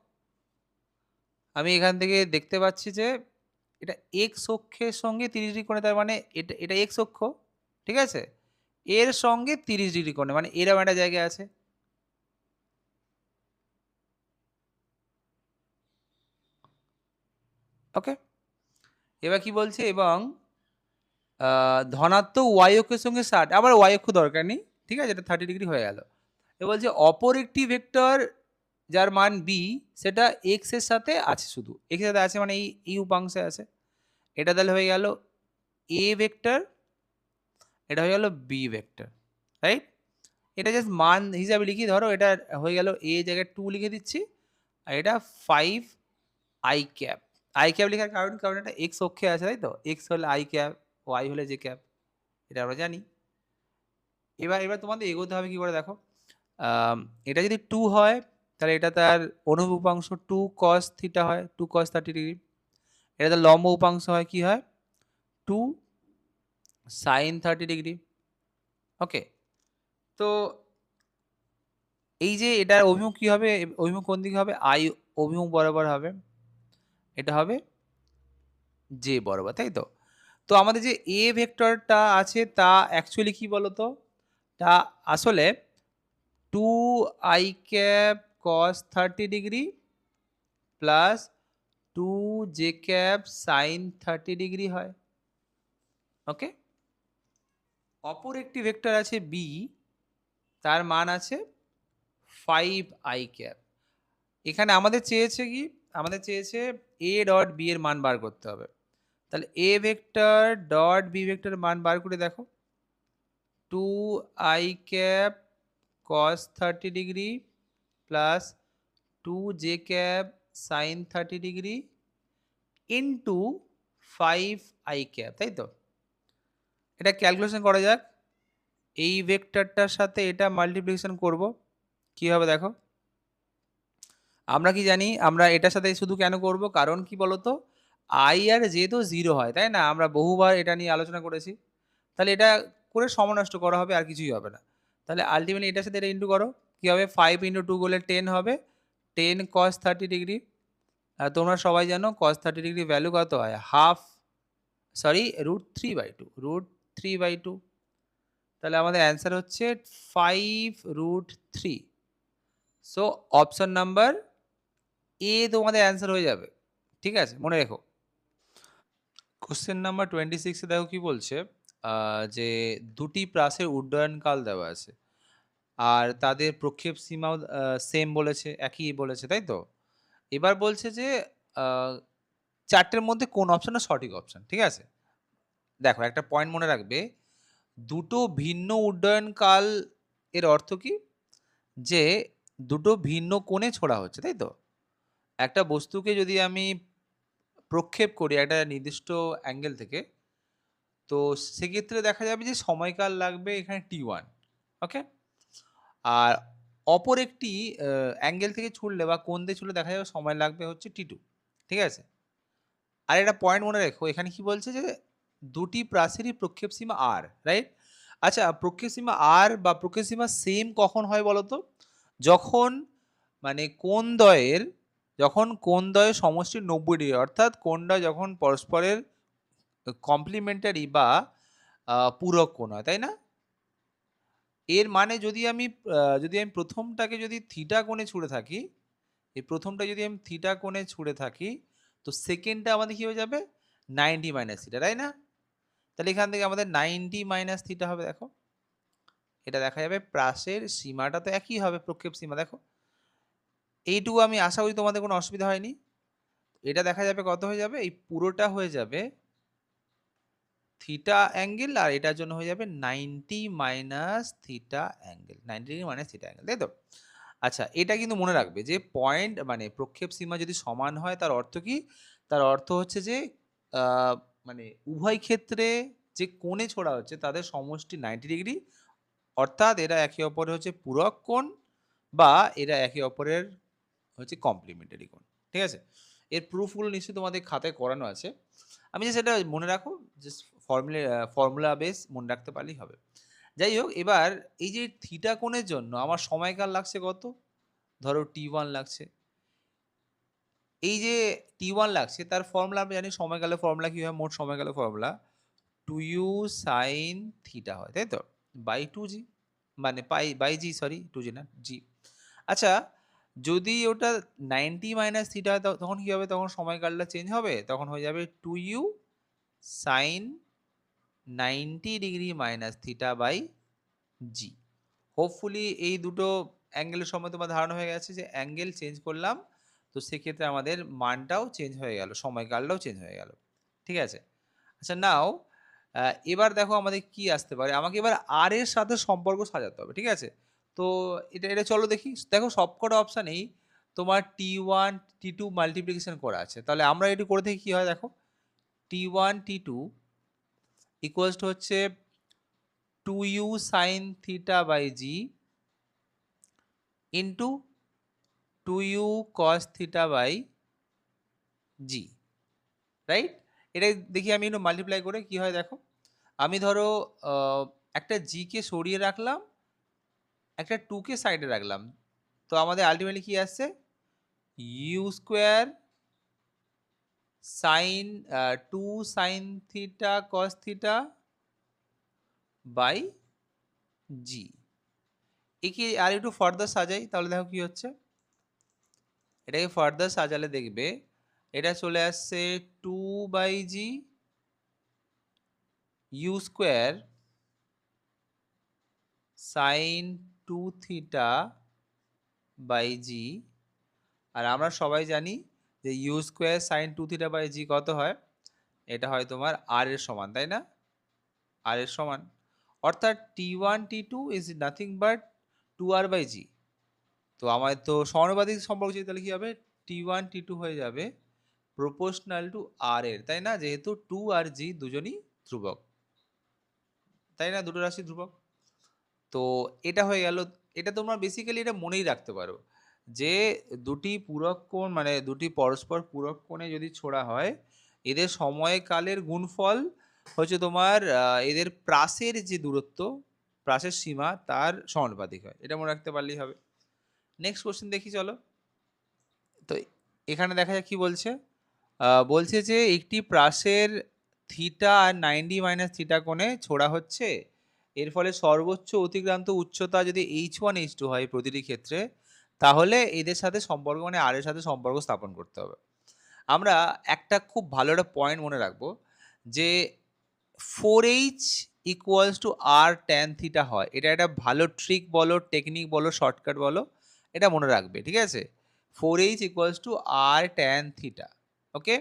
আমি এখান থেকে দেখতে পাচ্ছি যে এটা এক্স অক্ষের সঙ্গে 30 ডিগ্রি কোণে, তার মানে এটা এটা এক্স অক্ষ, ঠিক আছে? এর সঙ্গে 30 ডিগ্রি কোণে, মানে এরকম একটা জায়গায় আছে। ওকে, এবার কি বলছে, এবং ধনাত্মক ওয়াই অক্ষের সঙ্গে 60, আবার ওয়াই অক্ষ দরকার নেই, ঠিক আছে? এটা 30 ডিগ্রি হয়ে গেল। এ বলছে অপর একটি ভেক্টর যার মান বি, সেটা এক্স এর সাথে আছে, শুধু এক্স এর সাথে আছে মানে এই উপাংশে আছে। এটা তাহলে হয়ে গেল এ ভেক্টর, এটা হয়ে গেল বি ভেক্টর, রাইট? এটা জাস্ট মান হিসাবে লিখি, ধরো এটা হয়ে গেল এ জায়গায় 2 লিখে দিচ্ছি, আর এটা 5 আই ক্যাপ। আই ক্যাপ লেখার কারণ, কারণ এটা এক্স অক্ষে আছে, তাই তো? এক্স হলে আই ক্যাপ, ওয়াই হলে জে ক্যাপ, এটা আমরা জানি। এবার এবার তোমাদের এগোতে হবে কি করে দেখো, এটা যদি 2 হয় তাহলে এটা তার অনুভূপ উপাংশ 2 cos থিটা হয়, 2 cos 30 ডিগ্রি। এটা তার লম্ব উপাংশ হয়, কি হয়? 2 sin 30 ডিগ্রি। ওকে, তো এই যে এটার অভিমুখ কি হবে? অভিমুখ কোন দিকে হবে? আই অভিমুখ বরাবর হবে, এটা হবে জে বরাবর, তাই তো? তো আমাদের যে এ ভেক্টরটা আছে তা অ্যাকচুয়ালি কি বলতো? তা আসলে 2 I cap cos 30 degree plus 2j cap sin 30 degree হয়। ওকে, অপর একটি ভেক্টর আছে b, তার মান আছে 5i cap। এখানে আমাদের চেয়েছে কি, আমাদের চেয়েছে a ডট b এর মান বার করতে হবে। তাহলে a vector dot b vector মান বার করে দেখো, 2i cap cos 30 degree plus 2j cap sin 30 degree into 5i cap, তাই তো? এটা ক্যালকুলেশন করা যাক। এই ভেক্টরটার সাথে এটা মাল্টিপ্লিকেশন করব, কি হবে দেখো। আমরা কি জানি, আমরা এটার সাথে শুধু কেন করব, কারণ কি বলতো, i আর j তো 0 হয়, তাই না? আমরা বহুবার এটা নিয়ে আলোচনা করেছি। তাহলে এটা করে সময় নষ্ট করা হবে, আর কিছুই হবে না। তাহলে আলটিমেটলি এটার সাথে এটা ইন্টু করো, কি হবে, 5 ইন্টু 2 করলে 10 হবে, 10 cos 30 ডিগ্রি। আর তোমরা সবাই জানো cos 30 ডিগ্রি ভ্যালু কত হয়, √3/2, √3/2। তাহলে আমাদের অ্যান্সার হচ্ছে 5√3। সো অপশন নাম্বার এ তোমাদের অ্যান্সার হয়ে যাবে। ঠিক আছে, মনে রেখো। কোশ্চেন নাম্বার 26 এ দেখো কি বলছে, যে দুটি প্রাসের উড্ডয়নকাল দেওয়া আছে আর তাদের প্রক্ষেপ সীমাও সেম বলেছে, একই বলেছে, তাই তো? এবার বলছে যে চারটের মধ্যে কোন অপশনটা সঠিক অপশন। ঠিক আছে, দেখো একটা পয়েন্ট মনে রাখবে, দুটো ভিন্ন উড্ডয়নকাল এর অর্থ কি, যে দুটো ভিন্ন কোণে ছোড়া হচ্ছে, তাই তো? একটা বস্তুকে যদি আমি প্রক্ষেপ করি একটা নির্দিষ্ট অ্যাঙ্গেল থেকে, তো সেক্ষেত্রে দেখা যাবে যে সময়কাল লাগবে এখানে t1। ওকে, আর অপর একটি অ্যাঙ্গেল থেকে ছুড়লে বা কোণ দিয়ে ছুড়লে দেখা যাবে সময় লাগবে হচ্ছে t2। ঠিক আছে, আর একটা পয়েন্ট মনে রেখো, এখানে কি বলছে যে দুটি প্রাচীরই প্রক্ষেপ সীমা r, রাইট? আচ্ছা, প্রক্ষেপ সীমা r বা প্রক্ষেপ সীমা সেম কখন হয় বলো তো, যখন মানে কোণদ্বয়ের সমষ্টি 90 ডিগ্রি, অর্থাৎ কোণটা যখন পরস্পরের কমপ্লিমেন্টারি বা পূরক কোণ হয়, তাই না? এর মানে যদি আমি প্রথমটাকে যদি থিটা কোণে ছুড়ে থাকি, এই প্রথমটা যদি আমি থিটা কোণে ছুড়ে থাকি, তো সেকেন্ডটা আমাদের কি হয়ে যাবে, 90 মাইনাস থিটা, তাই না? তাহলে এখান থেকে আমাদের 90 মাইনাস থিটা হবে। দেখো এটা দেখা যাবে প্রাসের সীমাটা তো একই হবে, প্রক্ষেপ সীমা। দেখো এইটুকু আমি আশা করি তোমাদের কোনো অসুবিধা হয়নি। এটা দেখা যাবে কত হয়ে যাবে, এই পুরোটা হয়ে যাবে থিটা অ্যাঙ্গেল, আর এটার জন্য হয়ে যাবে 90 minus theta angle, 90 degree minus theta angle, তাই তো? আচ্ছা, এটা কিন্তু মনে রাখবে যে পয়েন্ট মানে প্রক্ষেপ সীমা যদি সমান হয় তার অর্থ কি, তার অর্থ হচ্ছে যে আহ, মানে উভয় ক্ষেত্রে যে কোণে ছোড়া হচ্ছে তাদের সমষ্টি 90 ডিগ্রি, অর্থাৎ এরা একে অপরের হচ্ছে পূরক কোণ বা এরা একে অপরের হচ্ছে কমপ্লিমেন্টারি কোণ। ঠিক আছে, এর প্রুফগুলো নিশ্চয়ই তোমাদের খাতায় করানো আছে, আমি যে সেটা মনে রাখো, জাস্ট ফর্মুলা বেস মনে রাখতে পারলেই হবে। যাই হোক, এবার এই যে থিটা কোণের জন্য আমার সময়কাল লাগছে কত, ধরো t1 লাগছে। এই যে t1 লাগছে তার ফর্মুলা আমরা জানি, সময়কালের ফর্মুলা কি হয়, মোট সময়কালের ফর্মুলা 2u sin থিটা হয়, তাই তো, বাই 2g, মানে pi by G, sorry 2g না জি। আচ্ছা, যদি ওটা 90 মাইনাস থিটা হয় তখন কি হবে, তখন সময়কালটা চেঞ্জ হবে, তখন হয়ে যাবে 2u sin 90 degree minus theta by G. Hopefully এই দুটো অ্যাঙ্গেলের সময় তোমার ধারণা হয়ে গেছে যে অ্যাঙ্গেল চেঞ্জ করলাম, তো সেক্ষেত্রে আমাদের মানটাও চেঞ্জ হয়ে গেল, সময়কালটাও চেঞ্জ হয়ে গেল। ঠিক আছে, আচ্ছা নাও এবার দেখো আমাদের কি আসতে পারে, আমাকে এবার আর এর সাথে সম্পর্ক সাজাতে হবে। ঠিক আছে, তো এটা এটা চলো দেখি। দেখো সবকটা অপশানেই তোমার t1 t2 মাল্টিপ্লিকেশন করা আছে, তাহলে আমরা এটি করে দেখি কি হয়। দেখো t1 t2 ইকুয়ালস টু হচ্ছে 2u sin theta by G into 2u cos theta by G, right? এটা দেখি আমি একটু মাল্টিপ্লাই করে কি হয়। দেখো আমি ধরো একটা জি কে সরিয়ে রাখলাম, একটা 2 কে সাইডে রাখলাম, তো আমাদের আলটিমেটলি কি আসছে, u square sine 2 sine theta cos theta by g. একে আর একটু ফার্দার সাজাই, তাহলে দেখো কি হচ্ছে, এটাকে ফার্দার সাজালে দেখবে এটা চলে আসছে 2/g u square sine 2 theta by g. আর আমরা সবাই জানি যে u square sine 2 theta by g কত হয়? এটা হয় তোমার আর এর সমান, তাই না? আর এর সমান, অর্থাৎ t1 t2 is nothing but 2r by g. তো আমাদের তো সমানুপাতিক সম্পর্ক যদি, তাহলে কি হবে? t1 t2 হয়ে যাবে প্রপোর্শনাল টু আর এর, তাই না? যেহেতু 2 আর জি দুজনই ধ্রুবক, তাই না? দুটো রাশি ধ্রুবক। তো এটা হয়ে গেল। এটা তোমরা বেসিক্যালি এটা মনেই রাখতে পারো যে দুটি পূরক কোণ, মানে দুটি পরস্পর পূরক কোণে যদি ছোড়া হয়, এদের সময়কালের গুণফল হচ্ছে তোমার এদের প্রাসের যে দূরত্ব, প্রাসের সীমা তার সমানুপাতিক হয়। এটা মনে রাখতে পারলেই হবে। নেক্সট কোশ্চেন দেখি চলো। তো এখানে দেখা যাক কি বলছে। বলছে যে একটি প্রাসের থিটা আর 90 - থিটা কোণে ছোড়া হচ্ছে, এর ফলে সর্বোচ্চ অতিক্রান্ত উচ্চতা যদি h1 h2 হয় প্রতিটি ক্ষেত্রে, তাহলে এদের সাথে সম্পর্ক, মানে আর এর সাথে সম্পর্ক স্থাপন করতে হবে। আমরা একটা খুব ভালো একটা পয়েন্ট মনে রাখবো যে 4h equals to R tan theta হয়। এটা একটা ভালো ট্রিক বলো, টেকনিক বলো, শর্টকাট বলো, এটা মনে রাখবে, ঠিক আছে? 4h equals to R tan theta. Okay,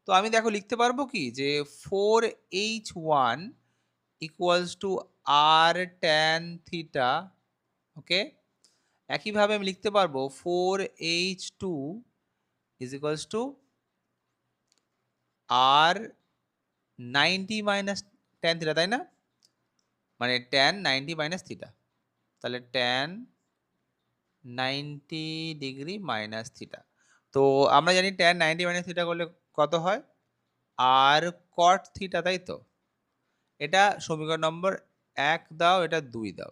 তো আমি দেখো লিখতে পারবো কি যে 4h1 equals to R tan theta. Okay, একইভাবে আমি লিখতে পারবো 4h2 is equals to r 90 - tan theta, তাই না? মানে ট্যান 90 - থিটা, তাহলে ট্যান 90° - থিটা। তো আমরা জানি ট্যান 90 - থিটা করলে কত হয়? আর কট থিটা, তাই তো? এটা সমীকরণ নম্বর 1 দাও, এটা 2 দাও,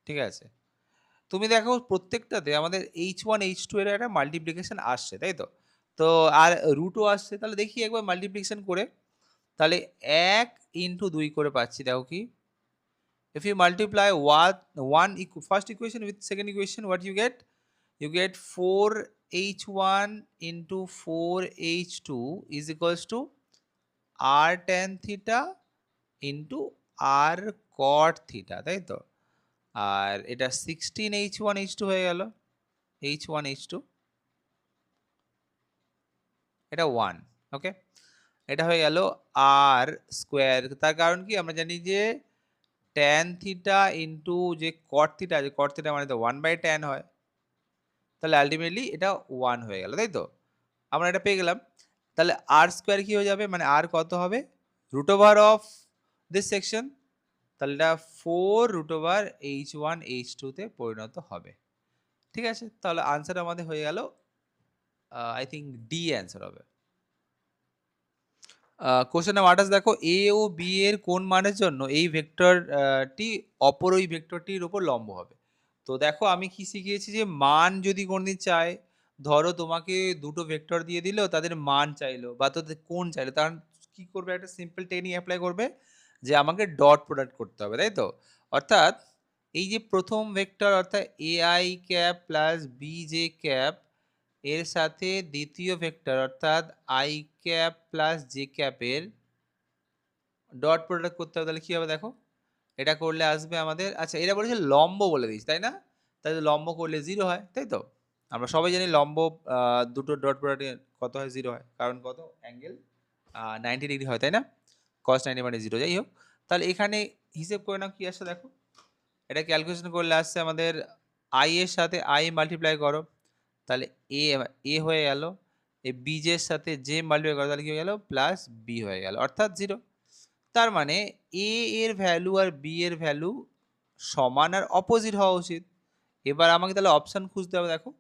ঠিক আছে? তুমি দেখো প্রত্যেকটাতে আমাদের h1 h2 এর একটা মাল্টিপ্লিকেশন আসছে, তাই তো? তো আর রুটও আসছে, তাহলে দেখি একবার মাল্টিপ্লিকেশন করে। তাহলে 1 ইন্টু 2 করে পাচ্ছি, দেখো কি? If you multiply first equation with second equation, what you get? You get 4h1 into 4h2 is equals to r tan theta into r cot theta, তাই তো? আর এটা 16h1 h2 হয়ে গেল, h1 h2 এটা 1। ওকে, এটা হয়ে গেল আর স্কোয়ার। তার কারণ কি? আমরা জানি যে ট্যান থিটা ইন্টু যে কট থিটা আছে, কট থিটা মানে তো 1/tan হয়, তাহলে আলটিমেটলি এটা 1 হয়ে গেল, তাই তো? আমরা এটা পেয়ে গেলাম। তাহলে আর স্কোয়ার কি হয়ে যাবে? মানে আর কত হবে? Root over of this section, তাহলে এটা 4 রুট ওভার h1 h2 তে পরিণত হবে। ঠিক আছে, তাহলে আনসার আমাদের হয়ে গেল, আই থিঙ্ক ডি অ্যান্সার হবে। কোশ্চেন নাম্বার 28 দেখো, এ ও বি এর কোন মানের জন্য এই ভেক্টরটি অপর ওই ভেক্টরটির উপর লম্ব হবে। তো দেখো আমি কি শিখিয়েছি যে মান যদি কোনদিন চাই, ধরো তোমাকে দুটো ভেক্টর দিয়ে দিল, তাদের মান চাইলো বা তাদের কোণ চাইলো, তখন কি করবে? একটা সিম্পল টেকনিক অ্যাপ্লাই করবে যে আমাকে ডট প্রোডাক্ট করতে হবে, তাই তো? অর্থাৎ এই যে প্রথম ভেক্টর, অর্থাৎ A I cap plus B J cap এর সাথে দ্বিতীয় ভেক্টর অর্থাৎ আই ক্যাপ প্লাস জে ক্যাপের ডট প্রোডাক্ট করতে হবে। তাহলে কি হবে দেখো, এটা করলে আসবে আমাদের, আচ্ছা এটা বলেছে লম্ব বলে দিস, তাই না? তাহলে লম্ব করলে 0 হয়, তাই তো? আমরা সবাই জানি লম্ব দুটো ডট প্রোডাক্ট কত হয়? 0 হয়, কারণ কত? অ্যাঙ্গেল 90° হয়, তাই না? cos 90 মানে 0। যাই হোক, তাহলে এখানে হিসেব করে নাও কি আসছে দেখো। এটা ক্যালকুলেশন করলে আসছে আমাদের আই এর সাথে আই মাল্টিপ্লাই করো, তাহলে এ এ হয়ে গেল, এই বীজের সাথে যে মাল্টিপ্লাই করো তাহলে কি হয়ে গেল? প্লাস বি হয়ে গেল, অর্থাৎ 0। তার মানে এ এর ভ্যালু আর বি এর ভ্যালু সমান আর অপোজিট হওয়া উচিত। এবার আমাকে তাহলে অপশান খুঁজতে হবে। দেখো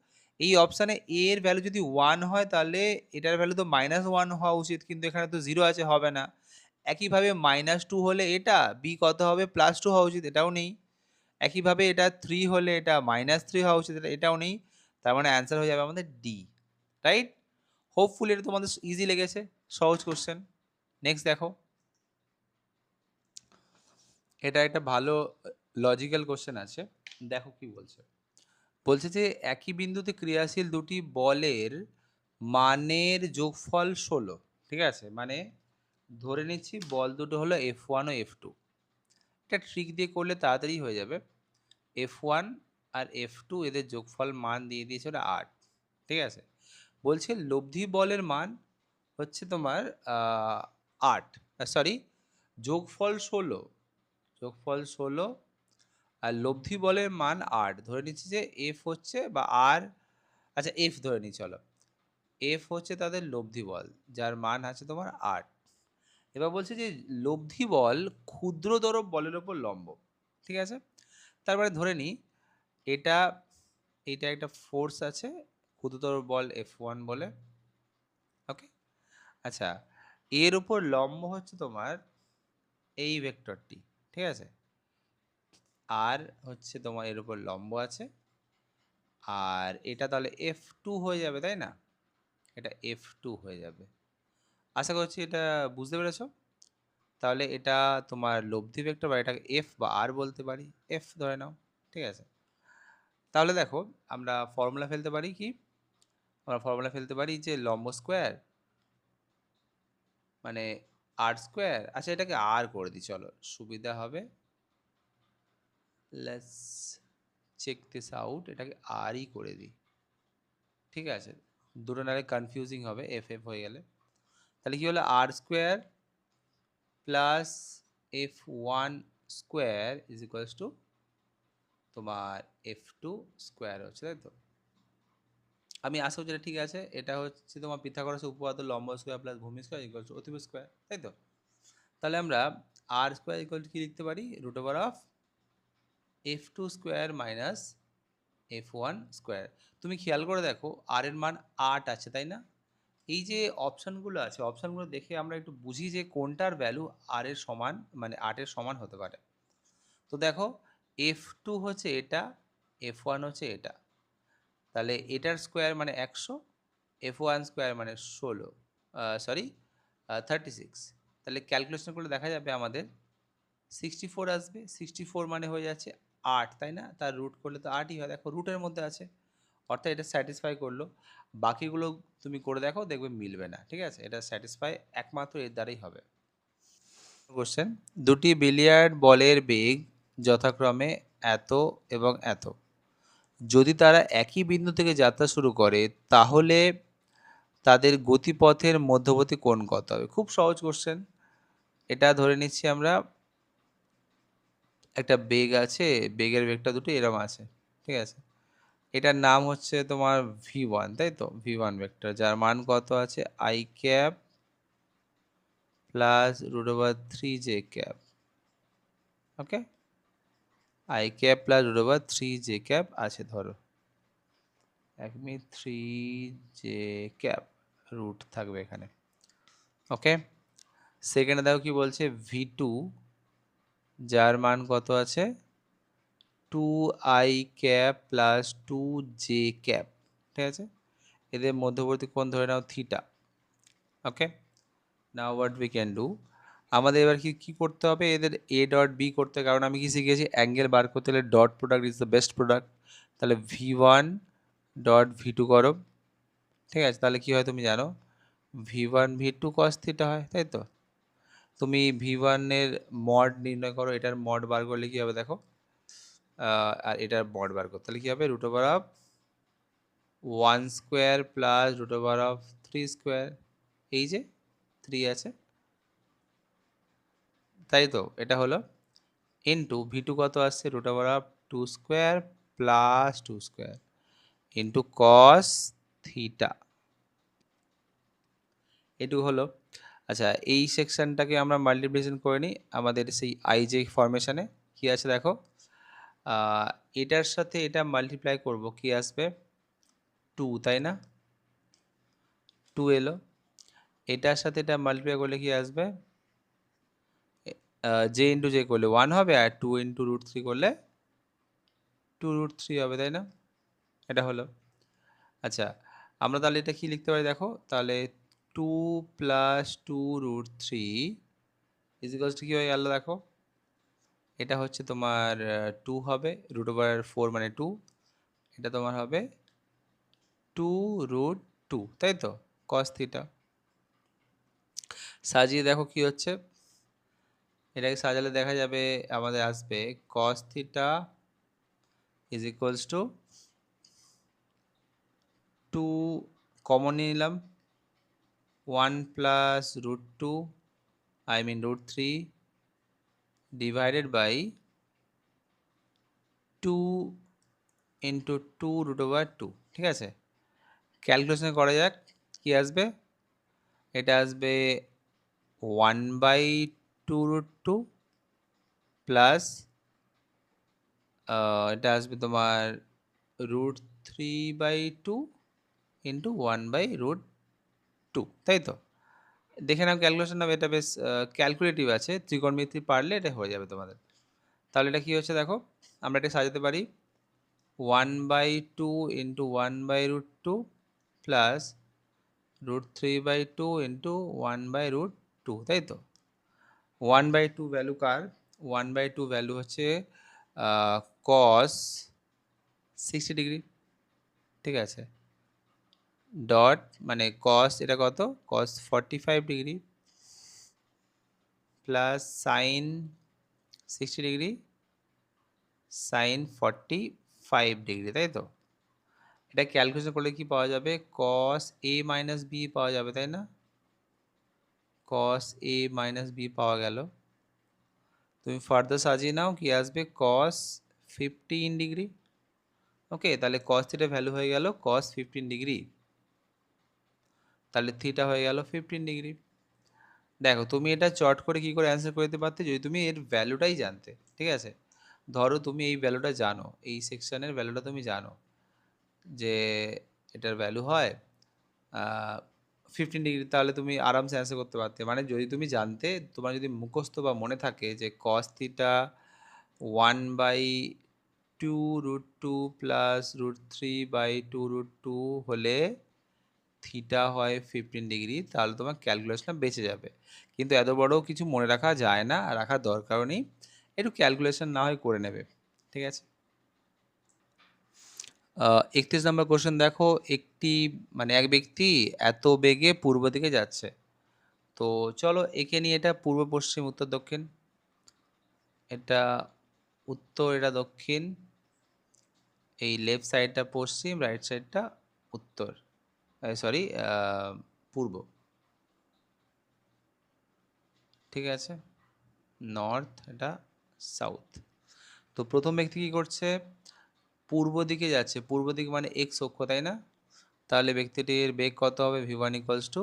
এই অপশানে এ এর ভ্যালু যদি 1 হয়, তাহলে এটার ভ্যালু তো -1 হওয়া উচিত, কিন্তু এখানে তো 0 আছে, হবে না। একইভাবে -2 হলে এটা বি কত হবে? +2 হওয়া উচিত, এটাও নেই। একইভাবে এটা 3 হলে এটা -3 হওয়া উচিত, এটাও নেই। তার মানে অ্যান্সার হয়ে যাবে আমাদের ডি, রাইট? হোপফুলি এটা তোমাদের ইজি লেগেছে, সহজ কোশ্চেন। নেক্সট দেখো, এটা একটা ভালো লজিক্যাল কোশ্চেন আছে, দেখো কি বলছে। বলছে যে একই বিন্দুতে ক্রিয়াশীল দুটি বলের মানের যোগফল 16। ঠিক আছে, মানে ধরে নিচ্ছি বল দুটো হলো F1 ও F2। এটা ট্রিক দিয়ে করলে তাড়াতাড়ি হয়ে যাবে। F1 আর F2 এদের যোগফল মান দিয়ে দিয়েছে ওটা 8। ঠিক আছে, বলছে লব্ধি বলের মান হচ্ছে তোমার 8, সরি, যোগফল 16, যোগফল 16 আর লব্ধি বলের মান 8। ধরে নিচ্ছি যে এফ হচ্ছে বা আর, আচ্ছা এফ ধরে নিই চলো, এফ হচ্ছে তাদের লব্ধি বল যার মান আছে তোমার 8। এবার বলছে যে লব্ধি বল ক্ষুদ্রতর বলের ওপর লম্ব। ঠিক আছে, তারপরে ধরে নিই এটা এটা একটা ফোর্স আছে, ক্ষুদ্রতর বল F1 বলে। ওকে, আচ্ছা, এর উপর লম্ব হচ্ছে তোমার এই ভেক্টরটি। ঠিক আছে, আর হচ্ছে তোমার এর উপর লম্ব আছে, আর এটা তাহলে F2 হয়ে যাবে, তাই না? এটা F2 হয়ে যাবে। আশা করছি এটা বুঝতে পেরেছো। তাহলে এটা তোমার লব্ধি ভেক্টর, বা এটাকে F বা R বলতে পারি, F ধরে নাও। ঠিক আছে, তাহলে দেখো আমরা ফর্মুলা ফেলতে পারি কি, আমরা ফর্মুলা ফেলতে পারি যে লম্ব স্কোয়ার মানে আর স্কোয়ার। আচ্ছা, এটাকে আর করে দিই, চলো সুবিধা হবে। লেটস চেক দিস আউট, এটাকে আরই করে দিই। ঠিক আছে, দুটো নাহলে কনফিউজিং হবে এফ এফ হয়ে গেলে। তাহলে কি হলো, আর square plus F1 square is equals to তোমার F2 স্কোয়ার হচ্ছে, তাই তো? আমি আশা করছি এটা ঠিক আছে। এটা হচ্ছে তোমার পিথাগোরাসের উপপাদ্য, লম্ব স্কোয়ার প্লাস ভূমি স্কোয়ার ইকুয়ালস টু অতিভুজ স্কোয়ার, তাই তো? তাহলে আমরা আর স্কোয়ার ইকুয়াল টু কি লিখতে পারি, root over of F2 square minus F1 square. তুমি খেয়াল করে দেখো আর এর মান 8 আছে, তাই না? এই যে অপশানগুলো আছে, অপশানগুলো দেখে আমরা একটু বুঝি যে কোনটার ভ্যালু আর এর সমান, মানে 8 এর সমান হতে পারে। তো দেখো F2 হচ্ছে এটা, F1 হচ্ছে এটা, তাহলে এটার স্কোয়ার মানে 100, F1 স্কোয়ার মানে 16, সরি 36। তাহলে ক্যালকুলেশন করলে দেখা যাবে আমাদের 64 আসবে। 64 মানে হয়ে যাচ্ছে 8, তাই না? তার রুট করলে তো 8ই হয়। দেখো রুটের মধ্যে আছে, অর্থাৎ এটা স্যাটিসফাই করলো। বাকিগুলো তুমি করে দেখো, দেখবে মিলবে না। ঠিক আছে, এটা স্যাটিসফাই একমাত্র এর দ্বারাই হবে। কোশ্চেন, দুটি বিলিয়ার্ড বলের বেগ যথাক্রমে এত এবং এত, যদি তারা একই বিন্দু থেকে যাত্রা শুরু করে তাহলে তাদের গতিপথের মধ্যবর্তী কোণ কত হবে? খুব সহজ কোশ্চেন। এটা ধরে নিচ্ছি আমরা একটা বেগ আছে, বেগের বেগটা দুটো এরম আছে। ঠিক আছে, এটার নাম হচ্ছে তোমার V1, তাই তো? V1 ভেক্টর যার মান কত আছে, I cap plus root over 3j cap. Okay, I cap plus root over 3j cap আছে, ধরো 3j ক্যাপ রুট থাকবে এখানে। ওকে, সেকেন্ডে দেখো কি বলছে, V2 যার মান কত আছে 2I cap plus 2j cap. ঠিক আছে, এদের মধ্যবর্তী কোণ ধরে নাও theta. Okay, now what we can do, আমাদের এবার কি করতে হবে, এদের এ ডট বি করতে হবে। কারণ আমি কি শিখেছি, অ্যাঙ্গেল বার করতে হলে dot product is the best product. তাহলে V1 ডট V2 করো। ঠিক আছে, তাহলে কি হয় তুমি জানো, V1 V2 cos থিটা হয়, তাই তো? তুমি V1 এর মড নির্ণয় করো, এটার মড বার করলে কি হবে দেখো, আর এটার মড বার করতে তাহলে কি হবে, root over of 1 square plus root over of 3 square. এই যে 3 আছে, তাই তো? এটা হলো ইন্টু V2 কত আসছে, root over of 2 square plus 2 square into cos theta. এটুকু হলো। আচ্ছা, এই সেকশনটাকে আমরা মাল্টিপ্লিকেশন করে নিই আমাদের সেই আইজে ফরমেশনে। কি আছে দেখো, এটার সাথে এটা মাল্টিপ্লাই করব, কি আসবে 2, তাই না? 2 এলো। এটার সাথে এটা মাল্টিপ্লাই করলে কি আসবে, জে ইন্টু জে করলে 1 হবে, আর 2 ইন্টু রুট 3 করলে 2 রুট 3 হবে, তাই না? এটা হলো। আচ্ছা, আমরা তাহলে এটা কি লিখতে পারি দেখো, তাহলে 2 প্লাস 2 রুট 3 ইজিক্যালস টু কি হয়ে গেল দেখো, এটা হচ্ছে তোমার 2 হবে, রুট ওভার 4 মানে 2, এটা তোমার হবে 2√2, তাই তো? cos theta. সাজিয়ে দেখো কি হচ্ছে। এটাকে সাজালে দেখা যাবে আমাদের আসবে cos theta is equals to 2, common নিয়ে নিলাম, 1 plus √2, I mean √3 divided by 2 into 2√2। ঠিক আছে, ক্যালকুলেশন করা যাক কি আসবে। এটা আসবে 1/2√2 প্লাস এটা আসবে তোমার √3/2 ইন্টু 1/√2, তাই তো? দেখে নাও ক্যালকুলেশন নাও, এটা বেশ ক্যালকুলেটিভ আছে, ত্রিকোণমিতি পারলে এটা হয়ে যাবে তোমাদের। তাহলে এটা কি হচ্ছে দেখো, আমরা এটা সাজাতে পারি 1/2 ইন্টু 1/√2 প্লাস √3/2 ইন্টু 1/√2, তাই তো? 1/2 ভ্যালু কার? 1/2 ভ্যালু হচ্ছে cos 60 ডিগ্রি, ঠিক আছে, ডট মানে cos এটা কত, cos 45 degree plus sin 60 degree sin 45 degree, তাই তো? এটা ক্যালকুলেশন করলে কি পাওয়া যাবে, cos a মাইনাস b পাওয়া যাবে, তাই না? cos a মাইনাস b পাওয়া গেল। তুমি ফার্দার সাজিয়ে নাও, কি আসবে cos 15 ডিগ্রি। ওকে, তাহলে cos থিটা ভ্যালু হয়ে গেল cos 15 ডিগ্রি, তাহলে থিটা হয়ে গেল 15 ডিগ্রি। দেখো তুমি এটা চট করে কি করে অ্যান্সার করে দিতে পারতে যদি তুমি এর ভ্যালুটাই জানতে, ঠিক আছে? ধরো তুমি এই ভ্যালুটা জানো, এই সেকশনের ভ্যালুটা তুমি জানো যে এটার ভ্যালু হয় 15 ডিগ্রি, তাহলে তুমি আরামসে অ্যান্সার করতে পারতে। মানে যদি তুমি জানতে, তোমার যদি মুখস্থ বা মনে থাকে যে cos থিটা 1/2√2 প্লাস √3/2√2 হলে থিটা হয় 15 ডিগ্রি, তাহলে তোমার ক্যালকুলেশনটা বেঁচে যাবে। কিন্তু এত বড় কিছু মনে রাখা যায় না, আর রাখার দরকারও নেই, একটু ক্যালকুলেশন না হয় করে নেবে, ঠিক আছে? 31 নম্বর কোশ্চেন দেখো, একটি মানে এক ব্যক্তি এত বেগে পূর্ব দিকে যাচ্ছে। তো চলো একে নিয়ে, এটা পূর্ব পশ্চিম উত্তর দক্ষিণ, এটা উত্তর এটা দক্ষিণ, এই লেফট সাইডটা পশ্চিম, রাইট সাইডটা উত্তর, সরি পূর্ব, ঠিক আছে, নর্থ এটা সাউথ। তো প্রথম ব্যক্তি কী করছে, পূর্ব দিকে যাচ্ছে, পূর্ব দিকে মানে এক্স অক্ষ, তাই না? তাহলে ব্যক্তিটির বেগ কত হবে, v1 equals to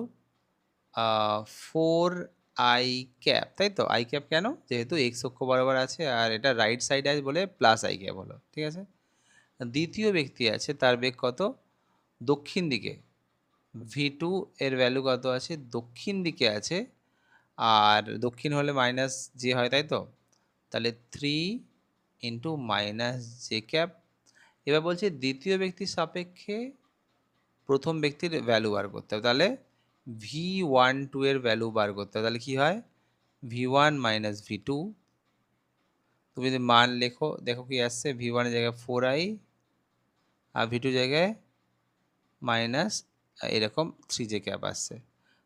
4i cap, তাই তো? আই ক্যাপ কেন, যেহেতু এক্স অক্ষ বরাবর আছে আর এটা রাইট সাইডে আছে বলে প্লাস আই ক্যাপ হলো, ঠিক আছে। দ্বিতীয় ব্যক্তি আছে, তার বেগ কত, দক্ষিণ দিকে, v2 এর ভ্যালু কত আছে, দক্ষিণ দিকে আছে, আর দক্ষিণ হলে মাইনাস জে হয়, তাই তো? তাহলে 3 ইন্টু মাইনাস জে ক্যাপ। এবার বলছে দ্বিতীয় ব্যক্তির সাপেক্ষে প্রথম ব্যক্তির ভ্যালু বার করতে হবে, তাহলে v12 এর ভ্যালু বার করতে হবে, তাহলে কি হয়, v1 মাইনাস v2। তুমি যদি মান লেখো, দেখো কি আসছে, v1 এর জায়গায় 4i আর v2 জায়গায় মাইনাস এরকম 3j ক্যাপ আসছে।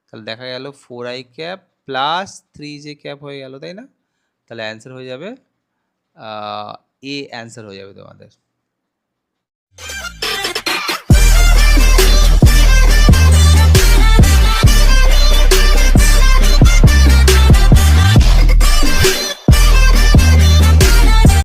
তাহলে দেখা গেল 4i cap plus 3j cap হয়ে গেল, তাই না? তাহলে অ্যান্সার হয়ে যাবে এ, অ্যান্সার হয়ে যাবে তোমাদের।